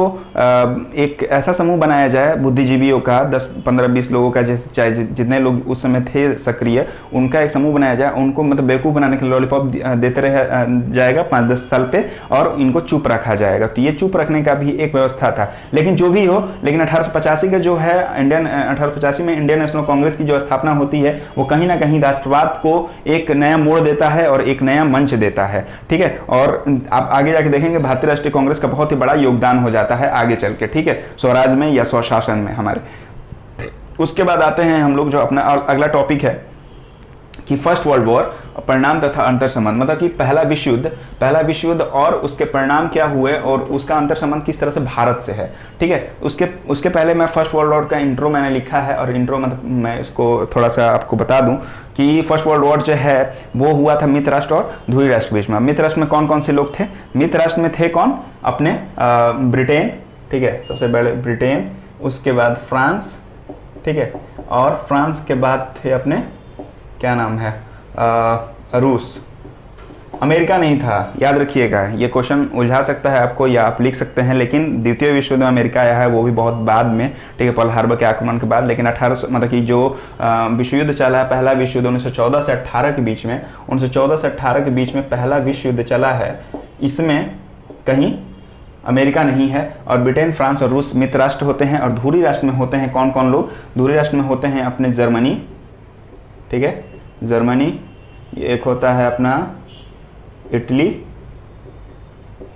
एक ऐसा समूह बनाया जाए बुद्धिजीवियों का, 10, 15, 20 लोगों का, चाहे जितने लोग उस समय थे सक्रिय, उनका एक समूह बनाया जाए, उनको मतलब बेवकूफ़ बनाने के लिए लॉलीपॉप देते रहे जाएगा 5-10 साल पे, और इनको चुप रखा जाएगा। तो ये चुप रखने का भी एक व्यवस्था था। लेकिन जो भी हो, लेकिन 1885 का जो है 1885 में इंडियन नेशनल कांग्रेस की जो स्थापना होती है वो कहीं ना कहीं राष्ट्रवाद को एक नया मोड़ देता है और एक नया मंच देता है, ठीक है। और आप आगे जाके देखेंगे भारतीय राष्ट्रीय कांग्रेस का बहुत ही बड़ा योगदान हो जाता है आगे चल के, ठीक है, स्वराज में या स्वशासन में हमारे। उसके बाद आते हैं हम लोग जो अपना अगला टॉपिक है कि फर्स्ट वर्ल्ड वॉर, परिणाम तथा अंतर संबंध, मतलब कि पहला विश्व युद्ध और उसके परिणाम क्या हुए और उसका अंतर संबंध किस तरह से भारत से है, ठीक है। उसके पहले मैं फर्स्ट वर्ल्ड वॉर का इंट्रो मैंने लिखा है, और इंट्रो मतलब मैं इसको थोड़ा सा आपको बता दूं कि फर्स्ट वर्ल्ड वॉर जो है वो हुआ था मित्र राष्ट्र और ध्रुवी राष्ट्र के बीच में। मित्र राष्ट्र में कौन कौन से लोग थे? मित्र राष्ट्र में थे कौन? अपने ब्रिटेन, ठीक है, सबसे पहले ब्रिटेन, उसके बाद फ्रांस, ठीक है, और फ्रांस के बाद थे अपने क्या नाम है रूस। अमेरिका नहीं था, याद रखिएगा, ये क्वेश्चन उलझा सकता है आपको या आप लिख सकते हैं, लेकिन द्वितीय विश्व युद्ध में अमेरिका आया है, वो भी बहुत बाद में, ठीक है, पर्ल हार्बर के आक्रमण के बाद। लेकिन 1800 मतलब कि जो विश्व युद्ध चला है, पहला विश्व युद्ध 1914 से 18 के बीच में, 1914 से 18 के बीच में पहला विश्व युद्ध चला है, इसमें कहीं अमेरिका नहीं है। और ब्रिटेन, फ्रांस और रूस मित्र राष्ट्र होते हैं। और धुरी राष्ट्र में होते हैं कौन कौन लोग? धुरी राष्ट्र में होते हैं अपने जर्मनी, ठीक है, जर्मनी, एक होता है अपना इटली,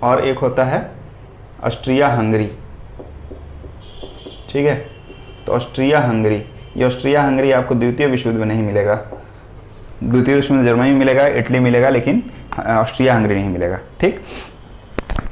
और एक होता है ऑस्ट्रिया हंगरी, ठीक है। तो ऑस्ट्रिया हंगरी, ये ऑस्ट्रिया हंगरी आपको द्वितीय विश्व युद्ध में नहीं मिलेगा। द्वितीय विश्व युद्ध में जर्मनी मिलेगा, इटली मिलेगा, लेकिन ऑस्ट्रिया हंगरी नहीं मिलेगा, ठीक।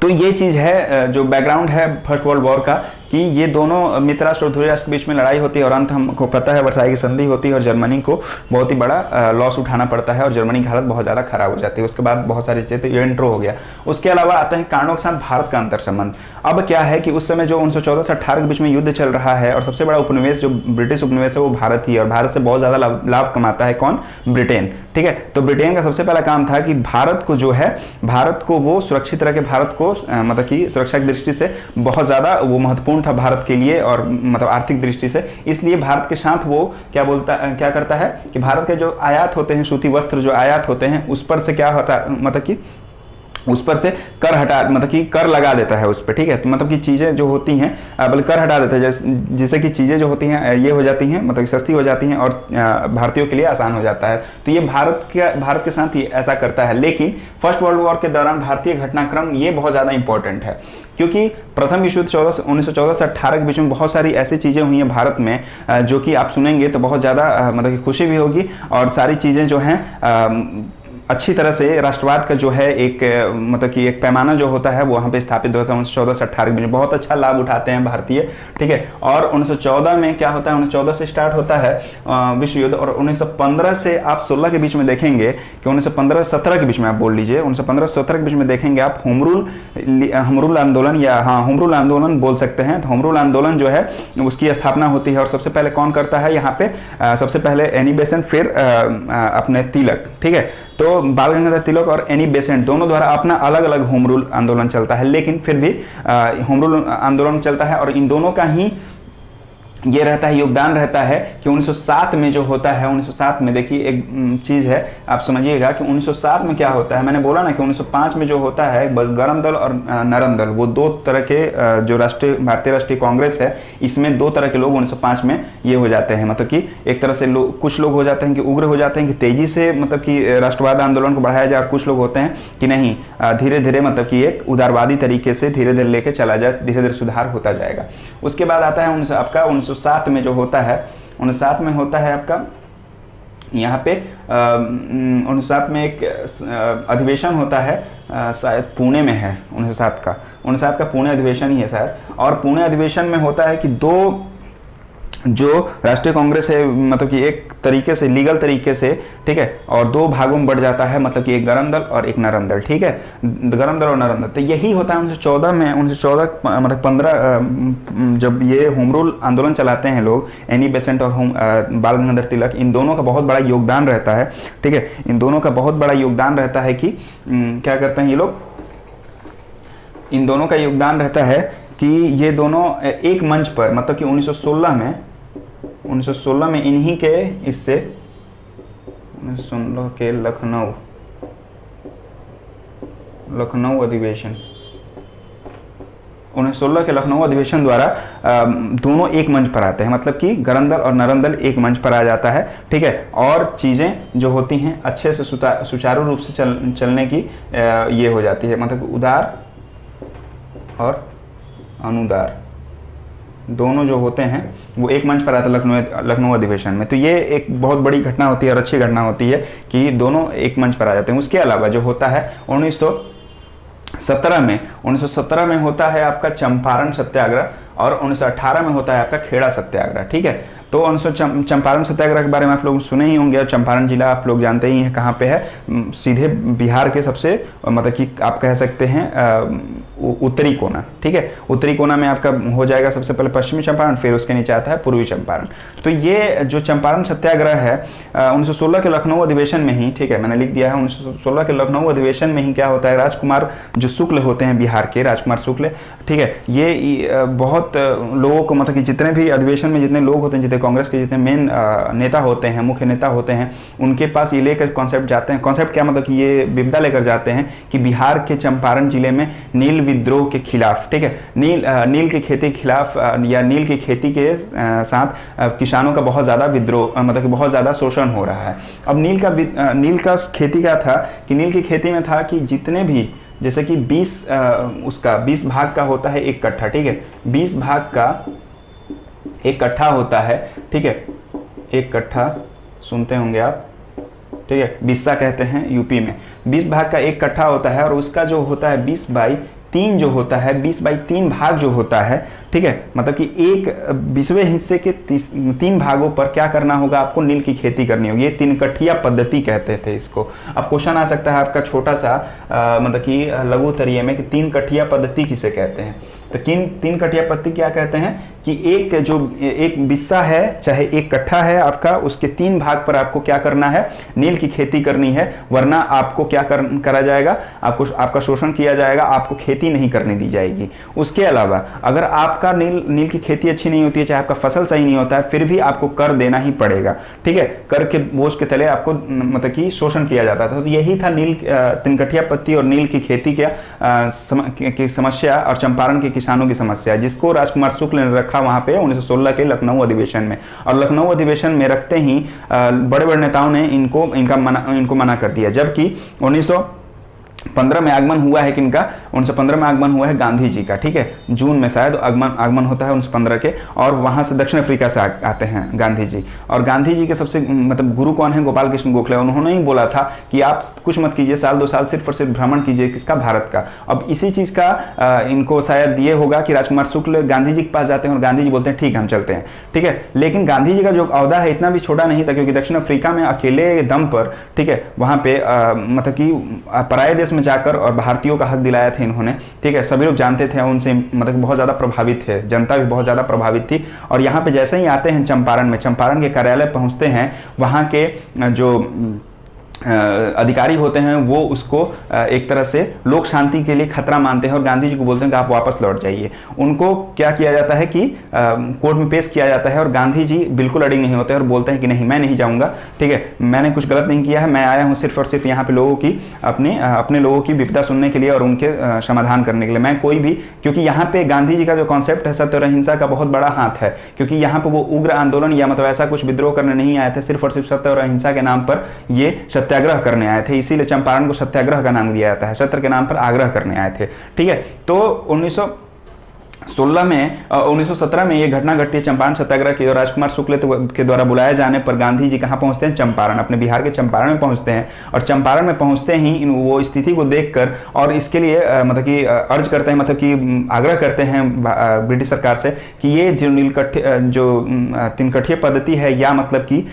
तो ये चीज़ है जो बैकग्राउंड है फर्स्ट वर्ल्ड वॉर का कि ये दोनों मित्र राष्ट्र और ध्रुवीय राष्ट्र के बीच में लड़ाई होती है और अंत हमको पता है वर्साई की संधि होती है और जर्मनी को बहुत ही बड़ा लॉस उठाना पड़ता है और जर्मनी की हालत बहुत ज़्यादा खराब हो जाती है। उसके बाद बहुत सारी चीज़ें, ये इंट्रो हो गया। उसके अलावा आते हैं कारणों के साथ भारत का अंतर संबंध। अब क्या है कि उस समय जो 1914 से 18 के बीच में युद्ध चल रहा है और सबसे बड़ा उपनिवेश जो ब्रिटिश उपनिवेश है वो भारत ही है और भारत से बहुत ज़्यादा लाभ कमाता है कौन? ब्रिटेन। ठीक है, तो ब्रिटेन का सबसे पहला काम था कि भारत को जो है, भारत को वो सुरक्षित रखे, भारत को मतलब कि सुरक्षा की दृष्टि से बहुत ज़्यादा वो महत्वपूर्ण था भारत के लिए और मतलब आर्थिक दृष्टि से। इसलिए भारत के साथ वो क्या करता है कि भारत के जो आयात होते हैं, सूती वस्त्र जो आयात होते हैं, उस पर से क्या होता, मतलब कि उस पर से कर हटा, मतलब कि कर लगा देता है उस पर। ठीक है, तो मतलब कि चीज़ें जो होती हैं बल्कि कर हटा देता है, जैसे कि चीज़ें जो होती हैं ये हो जाती हैं, मतलब सस्ती हो जाती हैं और भारतीयों के लिए आसान हो जाता है। तो ये भारत के साथ ही ऐसा करता है। लेकिन फर्स्ट वर्ल्ड वॉर के दौरान भारतीय घटनाक्रम ये बहुत ज़्यादा इंपॉर्टेंट है, क्योंकि प्रथम विश्व युद्ध 1914 से 18 के बीच में बहुत सारी ऐसी चीज़ें हुई हैं भारत में जो कि आप सुनेंगे तो बहुत ज़्यादा मतलब कि खुशी भी होगी और सारी चीज़ें जो हैं अच्छी तरह से राष्ट्रवाद का जो है एक मतलब कि एक पैमाना जो होता है वो वहाँ पे स्थापित होता है। 1914 से 18 में बहुत अच्छा लाभ उठाते हैं भारतीय। ठीक है, और 1914 में क्या होता है, 1914 से स्टार्ट होता है विश्व युद्ध और 1915 से आप 16 के बीच में देखेंगे कि 1915-17 के बीच में आप बोल लीजिए, 1915-17 के बीच में देखेंगे आप होम रूल आंदोलन या होम रूल आंदोलन बोल सकते हैं। तो होम रूल आंदोलन जो है उसकी स्थापना होती है और सबसे पहले कौन करता है यहाँ पे, सबसे पहले एनी बेसेंट, फिर अपने तिलक। ठीक है, तो बाल गंगाधर तिलक और एनी बेसेंट दोनों द्वारा अपना अलग अलग होम रूल आंदोलन चलता है, लेकिन फिर भी होम रूल आंदोलन चलता है और इन दोनों का ही ये रहता है, योगदान रहता है कि 1907 में जो होता है, 1907 में देखिए एक चीज़ है आप समझिएगा कि 1907 में क्या होता है। मैंने बोला ना कि 1905 में जो होता है गरम दल और नरम दल, वो दो तरह के जो भारतीय राष्ट्रीय कांग्रेस है, इसमें दो तरह के लोग 1905 में ये हो जाते हैं, मतलब कि एक तरह से कुछ लोग हो जाते हैं कि उग्र हो जाते हैं कि तेजी से मतलब कि राष्ट्रवाद आंदोलन को बढ़ाया जाए और कुछ लोग होते हैं कि नहीं धीरे धीरे मतलब कि एक उदारवादी तरीके से धीरे धीरे लेके चला जाए, धीरे धीरे सुधार होता जाएगा। उसके बाद आता है आपका 1907 में जो होता है, 1907 में होता है आपका यहाँ पे 1907 में एक अधिवेशन होता है, शायद पुणे में है 1907 का पुणे अधिवेशन ही है शायद। और पुणे अधिवेशन में होता है कि दो जो राष्ट्रीय कांग्रेस है मतलब कि एक तरीके से लीगल तरीके से, ठीक है, और दो भागों में बढ़ जाता है, मतलब कि एक गरम दल और एक नरम दल। ठीक है, गरम दल और नरम दल। तो यही होता है 1914 में, 1914 मतलब 15 जब ये होम रूल आंदोलन चलाते हैं लोग, एनी बेसेंट और बाल गंगाधर तिलक, इन दोनों का बहुत बड़ा योगदान रहता है। ठीक है, इन दोनों का बहुत बड़ा योगदान रहता है कि क्या करते हैं ये लोग, इन दोनों का योगदान रहता है कि ये दोनों एक मंच पर, मतलब कि 1916 में इन्हीं के इससे 1916 के लखनऊ अधिवेशन, 1916 के लखनऊ अधिवेशन द्वारा दोनों एक मंच पर आते हैं, मतलब कि गरम दल और नरम दल एक मंच पर आ जाता है। ठीक है, और चीज़ें जो होती हैं अच्छे से सुचारू रूप से चलने की ये हो जाती है, मतलब उदार और अनुदार दोनों जो होते हैं वो एक मंच पर आते हैं लखनऊ अधिवेशन में। तो ये एक बहुत बड़ी घटना होती है और अच्छी घटना होती है कि दोनों एक मंच पर आ जाते हैं। उसके अलावा जो होता है 1917 में होता है आपका चंपारण सत्याग्रह और 1918 में होता है आपका खेड़ा सत्याग्रह। ठीक है, तो चंपारण सत्याग्रह के बारे में आप लोग सुने ही होंगे और चंपारण जिला आप लोग जानते ही हैं कहाँ पे है, सीधे बिहार के सबसे मतलब कि आप कह सकते हैं उत्तरी कोना। ठीक है, उत्तरी कोना में आपका हो जाएगा सबसे पहले पश्चिमी चंपारण, फिर उसके नीचे आता है पूर्वी चंपारण। तो ये जो चंपारण सत्याग्रह है 1916 के लखनऊ अधिवेशन में ही, ठीक है मैंने लिख दिया है, 1916 के लखनऊ अधिवेशन में ही क्या होता है, राजकुमार जो शुक्ल होते हैं बिहार के, राजकुमार शुक्ल, ठीक है, ये बहुत लोगों को मतलब कि जितने भी अधिवेशन में जितने लोग होते हैं, जितने कांग्रेस के जितने मेन नेता होते हैं, मुख्य नेता होते हैं, उनके पास ये लेकर कॉन्सेप्ट जाते हैं। कॉन्सेप्ट क्या मतलब कि ये विपदा लेकर जाते हैं कि बिहार के चंपारण जिले में नील विद्रोह के खिलाफ, ठीक है, नील की खेती के खिलाफ या नील की खेती के साथ किसानों का बहुत ज़्यादा विद्रोह, मतलब कि बहुत ज़्यादा शोषण हो रहा है। अब नील का खेती क्या था कि नील की खेती में था कि जितने भी जैसे कि 20 भाग का होता है एक कट्ठा, ठीक है, 20 भाग का एक कट्ठा होता है, ठीक है, एक कट्ठा सुनते होंगे आप, ठीक है, बिस्सा कहते हैं यूपी में, 20 भाग का एक कट्ठा होता है और उसका जो होता है 20 बाई 3 जो होता है, 20/3 भाग जो होता है, ठीक है, मतलब कि एक 20वें हिस्से के 3 भागों पर क्या करना होगा, आपको नील की खेती करनी होगी। ये 3 कठिया पद्धति कहते थे इसको। अब क्वेश्चन आ सकता है आपका छोटा सा मतलब कि लघु उत्तरीय में कि 3 कठिया पद्धति किसे कहते हैं। तो 3 कठिया पद्धति क्या कहते हैं कि एक बिस्सा है, चाहे एक कट्ठा है आपका, उसके 3 भाग पर आपको क्या करना है, नील की खेती करनी है, वरना आपको क्या करा जाएगा, आपका शोषण किया जाएगा, आपको खेती नहीं करने दी जाएगी। उसके अलावा अगर आपका नील की खेती अच्छी नहीं होती है, चाहे आपका फसल सही नहीं होता है, फिर भी आपको कर देना ही पड़ेगा, ठीक है। कर के बोझ के तले आपको मतलब कि शोषण किया जाता था। तो यही था 3 कठिया पद्धति और नील की खेती की समस्या और चंपारण के किसानों की समस्या, जिसको राजकुमार शुक्ल ने रखा वहां पे 1916 के लखनऊ अधिवेशन में। और लखनऊ अधिवेशन में रखते ही बड़े बड़े नेताओं ने इनको मना कर दिया। जबकि 1915 में आगमन हुआ है किनका, 1915 में आगमन हुआ है गांधी जी का, ठीक है, जून में शायद आगमन होता है 1915 के। और वहां से दक्षिण अफ्रीका से आते हैं गांधी जी। और गांधी जी के सबसे मतलब गुरु कौन है, गोपाल कृष्ण गोखले। उन्होंने ही बोला था कि आप कुछ मत कीजिए, 1-2 साल सिर्फ और सिर्फ भ्रमण कीजिए, किसका, भारत का। अब इसी चीज का इनको शायद ये होगा कि राजकुमार शुक्ल गांधी जी के पास जाते हैं और गांधी जी बोलते हैं ठीक है हम चलते हैं, ठीक है। लेकिन गांधी जी का जो औहदा है इतना भी छोटा नहीं था, क्योंकि दक्षिण अफ्रीका में अकेले दम पर, ठीक है, वहां पे मतलब कि पराये देश में जाकर और भारतीयों का हक दिलाया था इन्होंने, ठीक है। सभी लोग जानते थे उनसे, मतलब बहुत ज्यादा प्रभावित थे, जनता भी बहुत ज्यादा प्रभावित थी। और यहाँ पे जैसे ही आते हैं चंपारण में, चंपारण के कार्यालय पहुंचते हैं, वहां के जो अधिकारी होते हैं वो उसको एक तरह से लोक शांति के लिए खतरा मानते हैं और गांधी जी को बोलते हैं कि आप वापस लौट जाइए। उनको क्या किया जाता है कि कोर्ट में पेश किया जाता है और गांधी जी बिल्कुल अड़िग नहीं होते और बोलते हैं कि नहीं, मैं नहीं जाऊंगा, ठीक है, मैंने कुछ गलत नहीं किया है, मैं आया हूं सिर्फ और सिर्फ यहाँ पे लोगों की अपने लोगों की विपदा सुनने के लिए और उनके समाधान करने के लिए। मैं कोई भी, क्योंकि यहाँ पे गांधी जी का जो कॉन्सेप्ट है सत्य और अहिंसा का बहुत बड़ा हाथ है, क्योंकि यहाँ पे वो उग्र आंदोलन या मतलब ऐसा कुछ विद्रोह करने नहीं आए थे, सिर्फ और सिर्फ सत्य और अहिंसा के नाम पर ये सत्याग्रह करने आए थे। इसीलिए चंपारण को सत्याग्रह का नाम दिया जाता है, सत्य के नाम पर आग्रह करने आए थे, ठीक है। तो 1917 में ये घटना घटती है चंपारण सत्याग्रह की। और राजकुमार शुक्ल के द्वारा बुलाए जाने पर गांधी जी कहाँ पहुंचते हैं, चंपारण, अपने बिहार के चंपारण में पहुंचते हैं। और चंपारण में पहुंचते ही वो स्थिति को देखकर और इसके लिए मतलब कि अर्ज करते हैं, मतलब कि आग्रह करते हैं ब्रिटिश सरकार से कि ये जो 3 कठिया पद्धति है, या मतलब कि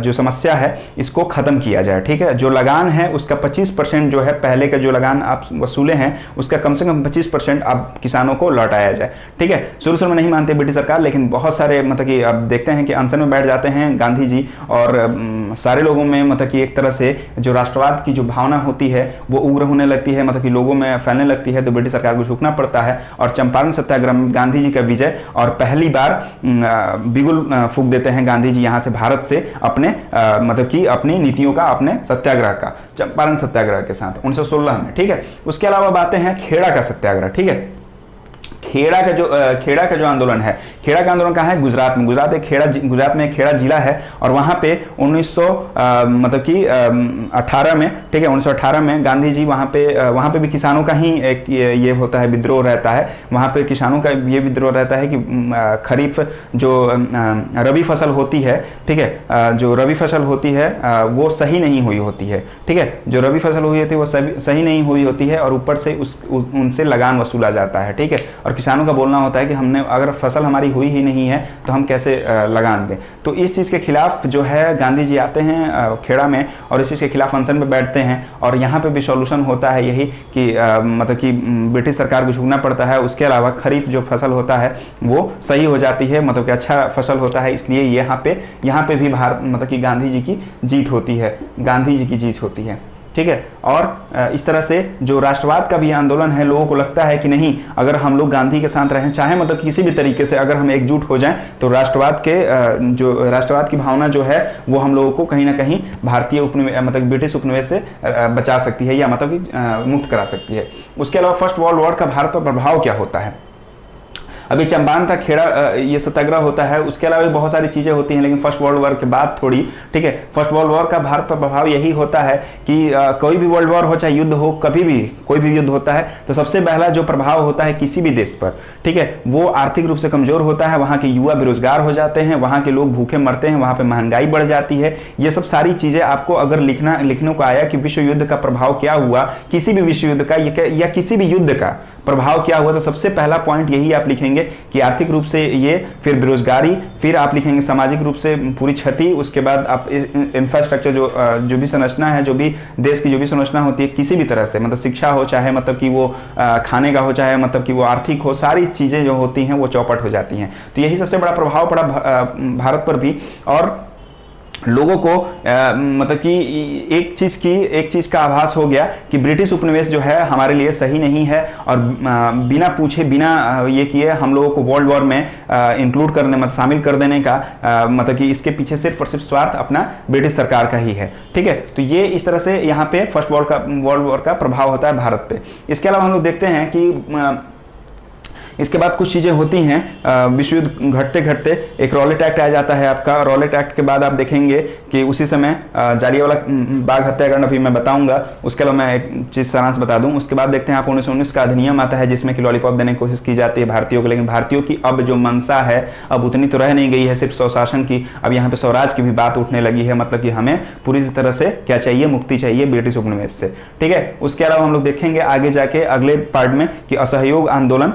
जो समस्या है इसको खत्म किया जाए, ठीक है। जो लगान है उसका 25% जो है, पहले का जो लगान आप वसूले हैं उसका कम से कम 25% आप किसानों को लौटाया जाए, ठीक है। शुरू में नहीं मानते ब्रिटिश सरकार, लेकिन बहुत सारे मतलब कि अब देखते हैं कि अनशन में बैठ जाते हैं गांधी जी और सारे लोगों में मतलब कि एक तरह से जो राष्ट्रवाद की जो भावना होती है वो उग्र होने लगती है, मतलब कि लोगों में फैलने लगती है। तो ब्रिटिश सरकार को झुकना पड़ता है और चंपारण सत्याग्रह में गांधी जी का विजय और पहली बार बिगुल फूंक देते हैं गांधी जी यहाँ से, भारत से, अपने मतलब कि अपनी नीतियों का, अपने सत्याग्रह का, चंपारण सत्याग्रह के साथ 1916 में, ठीक है। उसके अलावा बातें हैं खेड़ा का सत्याग्रह, ठीक है। खेड़ा का जो आंदोलन है, खेड़ा का आंदोलन कहाँ है, गुजरात में। गुजरात में खेड़ा जिला है और वहां पे 1918 में, ठीक है, 1918 में गांधी जी वहां पे भी किसानों का ही एक ये होता है, विद्रोह रहता है। वहां पे किसानों का ये विद्रोह रहता है कि खरीफ जो रबी फसल होती है, ठीक है, जो रबी फसल होती है वो सही नहीं हुई होती है, ठीक है, जो रबी फसल हुई होती है वो सही नहीं हुई होती है और ऊपर से उनसे लगान वसूला जाता है, ठीक है। और किसानों का बोलना होता है कि हमने, अगर फसल हमारी हुई ही नहीं है तो हम कैसे लगान दें। तो इस चीज़ के खिलाफ जो है गांधी जी आते हैं खेड़ा में और इस चीज़ के खिलाफ अनशन में बैठते हैं। और यहाँ पे भी सॉल्यूशन होता है यही कि मतलब कि ब्रिटिश सरकार को झुकना पड़ता है। उसके अलावा खरीफ जो फसल होता है वो सही हो जाती है, मतलब कि अच्छा फसल होता है, इसलिए यहाँ पे भी भारत मतलब कि गांधी जी की जीत होती है, गांधी जी की जीत होती है, ठीक है। और इस तरह से जो राष्ट्रवाद का भी आंदोलन है, लोगों को लगता है कि नहीं, अगर हम लोग गांधी के साथ रहें, चाहे मतलब किसी भी तरीके से अगर हम एकजुट हो जाएं तो राष्ट्रवाद की भावना जो है वो हम लोगों को कहीं ना कहीं भारतीय मतलब ब्रिटिश उपनिवेश से बचा सकती है या मतलब कि मुक्त करा सकती है। उसके अलावा फर्स्ट वर्ल्ड वॉर का भारत पर प्रभाव क्या होता है। अभी चंपारण का खेड़ा ये सत्याग्रह होता है, उसके अलावा भी बहुत सारी चीजें होती हैं, लेकिन फर्स्ट वर्ल्ड वॉर के बाद थोड़ी, ठीक है, फर्स्ट वर्ल्ड वॉर का भारत पर प्रभाव यही होता है कि कोई भी वर्ल्ड वॉर हो, चाहे युद्ध हो, कभी भी कोई भी युद्ध होता है तो सबसे पहला जो प्रभाव होता है किसी भी देश पर, ठीक है, वो आर्थिक रूप से कमजोर होता है, वहां के युवा बेरोजगार हो जाते हैं, वहां के लोग भूखे मरते हैं, वहां पे महंगाई बढ़ जाती है। ये सब सारी चीजें आपको अगर लिखने को आया कि विश्व युद्ध का प्रभाव क्या हुआ, किसी भी विश्व युद्ध का या किसी भी युद्ध का प्रभाव क्या हुआ, तो सबसे पहला पॉइंट यही आप लिखेंगे कि आर्थिक रूप से ये, फिर बेरोजगारी, फिर आप लिखेंगे सामाजिक रूप से पूरी क्षति, उसके बाद आप इंफ्रास्ट्रक्चर जो भी संरचना है, जो भी देश की जो भी संरचना होती है किसी भी तरह से, मतलब शिक्षा हो, चाहे मतलब कि वो खाने का हो, चाहे मतलब कि वो आर्थिक हो, सारी चीजें जो होती हैं वो चौपट हो जाती हैं। तो यही सबसे बड़ा प्रभाव पड़ा भारत पर भी। और लोगों को मतलब कि एक चीज का आभास हो गया कि ब्रिटिश उपनिवेश जो है हमारे लिए सही नहीं है, और बिना पूछे, बिना ये किए हम लोगों को वर्ल्ड वॉर में इंक्लूड करने, मतलब शामिल कर देने का मतलब कि इसके पीछे सिर्फ और सिर्फ स्वार्थ अपना ब्रिटिश सरकार का ही है, ठीक है। तो ये इस तरह से यहाँ पे फर्स्ट वर्ल्ड वॉर का प्रभाव होता है भारत पे। इसके अलावा हम लोग देखते हैं कि इसके बाद कुछ चीज़ें होती हैं, विश्व युद्ध घटते घटते एक रॉलेट एक्ट आ जाता है आपका। रॉलेट एक्ट के बाद आप देखेंगे कि उसी समय जालियांवाला बाग हत्याकांड अभी मैं बताऊंगा, उसके अलावा मैं एक चीज़ सारांश बता दूं। उसके बाद देखते हैं आप 1919 का अधिनियम आता है जिसमें कि लॉलीपॉप देने की कोशिश की जाती है भारतीयों को, लेकिन भारतीयों की अब जो मंशा है अब उतनी तो रह नहीं गई है सिर्फ स्वशासन की, अब यहाँ पे स्वराज की भी बात उठने लगी है, मतलब कि हमें पूरी तरह से क्या चाहिए, मुक्ति चाहिए ब्रिटिश उपनिवेश से, ठीक है। उसके अलावा हम लोग देखेंगे आगे जाके अगले पार्ट में कि असहयोग आंदोलन,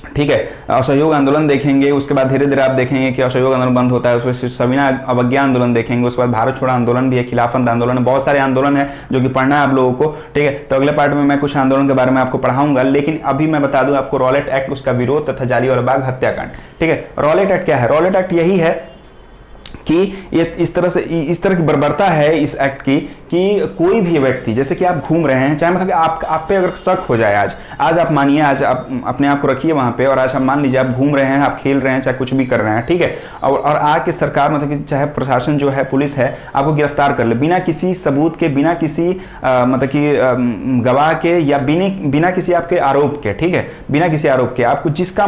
ठीक है, असहयोग आंदोलन देखेंगे। उसके बाद धीरे धीरे आप देखेंगे कि असहयोग आंदोलन बंद होता है, उसमें सविनय अवज्ञा आंदोलन देखेंगे। उसके बाद भारत छोड़ो आंदोलन भी है, खिलाफत आंदोलन है, बहुत सारे आंदोलन है जो कि पढ़ना है आप लोगों को, ठीक है। तो अगले पार्ट में मैं कुछ आंदोलन के बारे में आपको पढ़ाऊंगा, लेकिन अभी मैं बता दूं आपको रॉलेट एक्ट, उसका विरोध तथा जालियांवाला बाग हत्याकांड, ठीक है। रॉलेट एक्ट क्या है? रॉलेट एक्ट यही है कि ये इस तरह की बर्बरता है इस एक्ट की कि कोई भी व्यक्ति, जैसे कि आप घूम रहे हैं, चाहे मतलब कि आप पे अगर शक हो जाए, आज आप मानिए, आज आप अपने आप को रखिए वहां पे, और आज आप मान लीजिए आप घूम रहे हैं, आप खेल रहे हैं, चाहे कुछ भी कर रहे हैं, ठीक है, और आके सरकार मतलब कि चाहे प्रशासन जो है, पुलिस है, आपको गिरफ्तार कर ले बिना किसी सबूत के, बिना किसी मतलब कि गवाह के, या बिना किसी आपके आरोप के, ठीक है, बिना किसी आरोप के आपको जिसका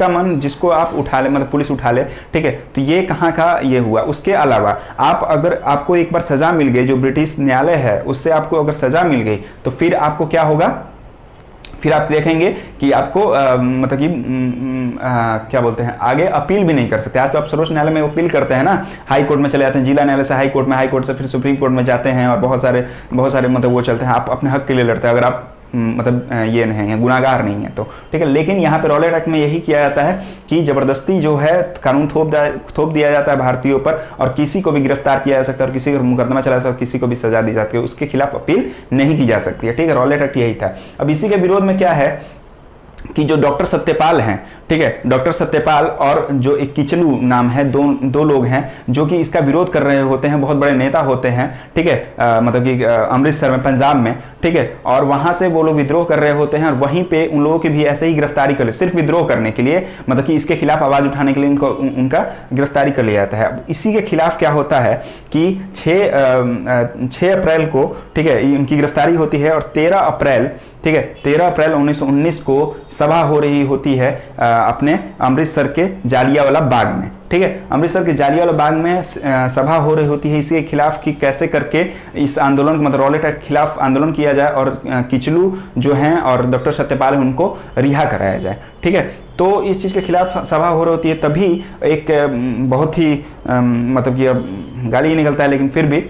मन जिसको आप उठा ले, मतलब पुलिस उठा ले, ठीक है। तो ये कहाँ का ये हुआ। उसके अलावा अगर आपको एक बार सजा मिल गई, जो ब्रिटिश न्यायालय है उससे आपको अगर सजा मिल गई, तो फिर आपको क्या होगा, फिर आप देखेंगे कि आपको मतलब कि क्या बोलते हैं, आगे अपील भी नहीं कर सकते। आज तो आप सर्वोच्च न्यायालय में अपील करते हैं ना, हाई कोर्ट में चले जाते हैं, जिला न्यायालय से हाई कोर्ट में, हाई कोर्ट से फिर सुप्रीम कोर्ट में जाते हैं, और बहुत सारे मतलब वो चलते हैं, आप अपने हक के लिए लड़ते हैं, अगर आप मतलब ये नहीं है, गुनाहगार नहीं है तो, ठीक है। लेकिन यहाँ पे रॉलेट एक्ट में यही किया जाता है कि जबरदस्ती जो है कानून थोप दिया जाता है भारतीयों पर, और किसी को भी गिरफ्तार किया जा सकता है, और किसी का मुकदमा चला जा सकता है, किसी को भी सजा दी जाती है, उसके खिलाफ अपील नहीं की जा सकती है, ठीक है। रॉलेट एक्ट यही था। अब इसी के विरोध में क्या है कि जो डॉक्टर सत्यपाल हैं, ठीक है, डॉक्टर सत्यपाल और जो एक किचलू नाम है, दो लोग हैं जो कि इसका विरोध कर रहे होते हैं, बहुत बड़े नेता होते हैं, ठीक है, मतलब कि अमृतसर में, पंजाब में, ठीक है, और वहां से वो लोग विद्रोह कर रहे होते हैं, और वहीं पे उन लोगों की भी ऐसे ही गिरफ्तारी कर ले, सिर्फ विद्रोह करने के लिए, मतलब कि इसके खिलाफ आवाज उठाने के लिए उनका गिरफ्तारी कर लिया जाता है। इसी के खिलाफ क्या होता है कि 6 अप्रैल को, ठीक है, उनकी गिरफ्तारी होती है, और 13 अप्रैल, ठीक है, 13 अप्रैल 1919 को सभा हो रही होती है अपने अमृतसर के जालियांवाला बाग में, ठीक है। अमृतसर के जालियांवाला बाग में सभा हो रही होती है इसके खिलाफ कि कैसे करके इस आंदोलन, मतलब रॉलेट एक्ट के खिलाफ आंदोलन किया जाए, और किचलू जो हैं और डॉक्टर सत्यपाल उनको रिहा कराया जाए, ठीक है। तो इस चीज़ के खिलाफ सभा हो रही होती है, तभी एक बहुत ही मतलब कि अब गाली निकलता है, लेकिन फिर भी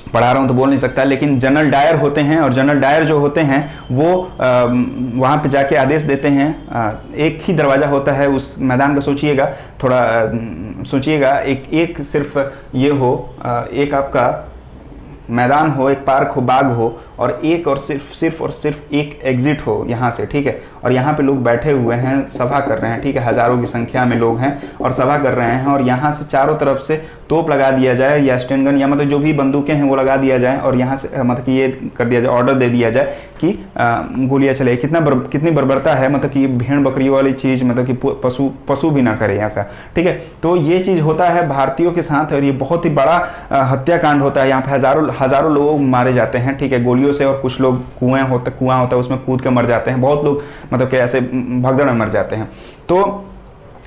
पढ़ा रहा हूँ तो बोल नहीं सकता, लेकिन जनरल डायर होते हैं, और जनरल डायर जो होते हैं वो वहाँ पे जाके आदेश देते हैं। एक ही दरवाज़ा होता है उस मैदान का, सोचिएगा थोड़ा, सोचिएगा एक सिर्फ ये हो, एक आपका मैदान हो, एक पार्क हो, बाग हो, और सिर्फ एक एग्जिट हो यहाँ से, ठीक है, और यहाँ पे लोग बैठे हुए हैं, सभा कर रहे हैं, ठीक है, हजारों की संख्या में लोग हैं और सभा कर रहे हैं, और यहाँ से चारों तरफ से तोप लगा दिया जाए, या स्टेन गन, या मतलब जो भी बंदूकें हैं वो लगा दिया जाए, और यहाँ से मतलब कि ये कर दिया जाए, ऑर्डर दे दिया जाए कि गोलियाँ चले। कितनी बर्बरता है, मतलब कि भेड़ बकरियों वाली चीज़, मतलब कि पशु भी ना करे ऐसा, ठीक है। तो ये चीज़ होता है भारतीयों के साथ, और ये बहुत ही बड़ा हत्याकांड होता है। यहाँ पे हज़ारों लोग मारे जाते हैं, ठीक है, गोलियों से, और कुछ लोग कुआं होता है उसमें कूद के मर जाते हैं, बहुत लोग मतलब कि ऐसे भगदड़ में मर जाते हैं। तो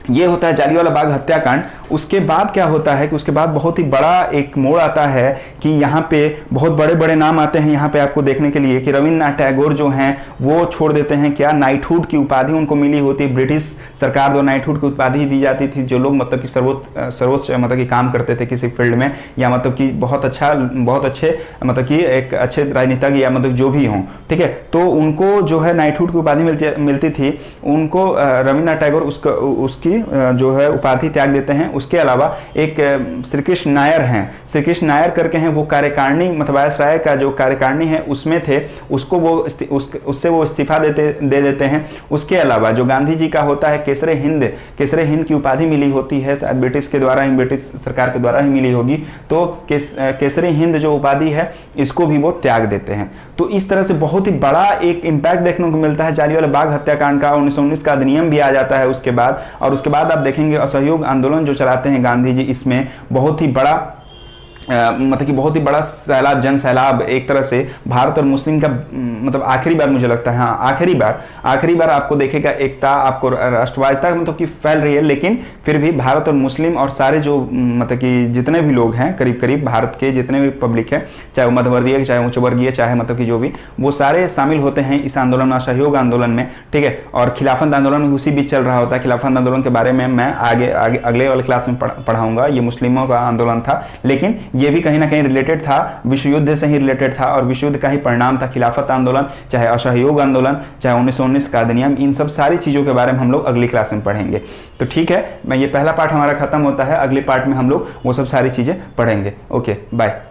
ये होता है जालियांवाला बाग हत्याकांड। उसके बाद क्या होता है कि उसके बाद बहुत ही बड़ा एक मोड़ आता है कि यहाँ पे बहुत बड़े बड़े नाम आते हैं यहाँ पे आपको देखने के लिए कि रविन्द्रनाथ टैगोर जो हैं वो छोड़ देते हैं क्या, नाइटहुड की उपाधि उनको मिली होती है, ब्रिटिश सरकार द्वारा नाइटहुड की उपाधि दी जाती थी जो लोग मतलब कि सर्वोच्च मतलब कि काम करते थे किसी फील्ड में, या मतलब कि बहुत अच्छे मतलब कि एक अच्छे राजनीतिज्ञ या मतलब जो भी हों, ठीक है, तो उनको जो है नाइटहुड की उपाधि मिलती थी। उनको रविन्द्रनाथ टैगोर उसकी जो है उपाधि त्याग देते हैं। उसके अलावा एक श्री कृष्ण नायर हैं, श्री कृष्ण नायर करके हैं, वो कार्यकारिणी मतलब वायसराय का जो कार्यकारिणी है उसमें थे, उसको वो उससे वो इस्तीफा दे देते हैं। उसके अलावा जो गांधी जी का होता है केसरे हिंद की उपाधि मिली होती है, शायद ब्रिटिश सरकार के द्वारा ही मिली होगी, तो केसरे हिंद जो उपाधि है इसको भी वो त्याग देते हैं। तो इस तरह से बहुत ही बड़ा एक इम्पैक्ट देखने को मिलता है जालियांवाला बाग हत्याकांड का। 1919 का अधिनियम भी आ जाता है उसके बाद, और उसके बाद आप देखेंगे असहयोग आंदोलन जो चलाते हैं गांधी जी, इसमें बहुत ही बड़ा मतलब कि बहुत ही बड़ा सैलाब, जन सैलाब एक तरह से भारत और मुस्लिम का मतलब आखिरी बार मुझे लगता है, हाँ आखिरी बार आपको देखेगा एकता, आपको राष्ट्रवादिता मतलब कि फैल रही है, लेकिन फिर भी भारत और मुस्लिम और सारे जो मतलब कि जितने भी लोग हैं करीब भारत के जितने भी पब्लिक है, चाहे वो मध्यवर्गीय चाहे उच्च वर्गीय चाहे मतलब कि जो भी, वो सारे शामिल होते हैं इस आंदोलन में, असहयोग आंदोलन में, ठीक है। और खिलाफत आंदोलन उसी बीच चल रहा होता है। खिलाफत आंदोलन के बारे में मैं आगे अगले वाले क्लास में पढ़ाऊंगा। ये मुस्लिमों का आंदोलन था, लेकिन ये भी कहीं ना कहीं रिलेटेड था, विश्व युद्ध से ही रिलेटेड था, और विश्व युद्ध का ही परिणाम था खिलाफत आंदोलन, चाहे असहयोग आंदोलन, चाहे 1919 का अधिनियम। इन सब सारी चीज़ों के बारे में हम लोग अगली क्लास में पढ़ेंगे। तो ठीक है, मैं ये पहला पार्ट हमारा खत्म होता है, अगले पार्ट में हम लोग वो सब सारी चीज़ें पढ़ेंगे। Okay, bye.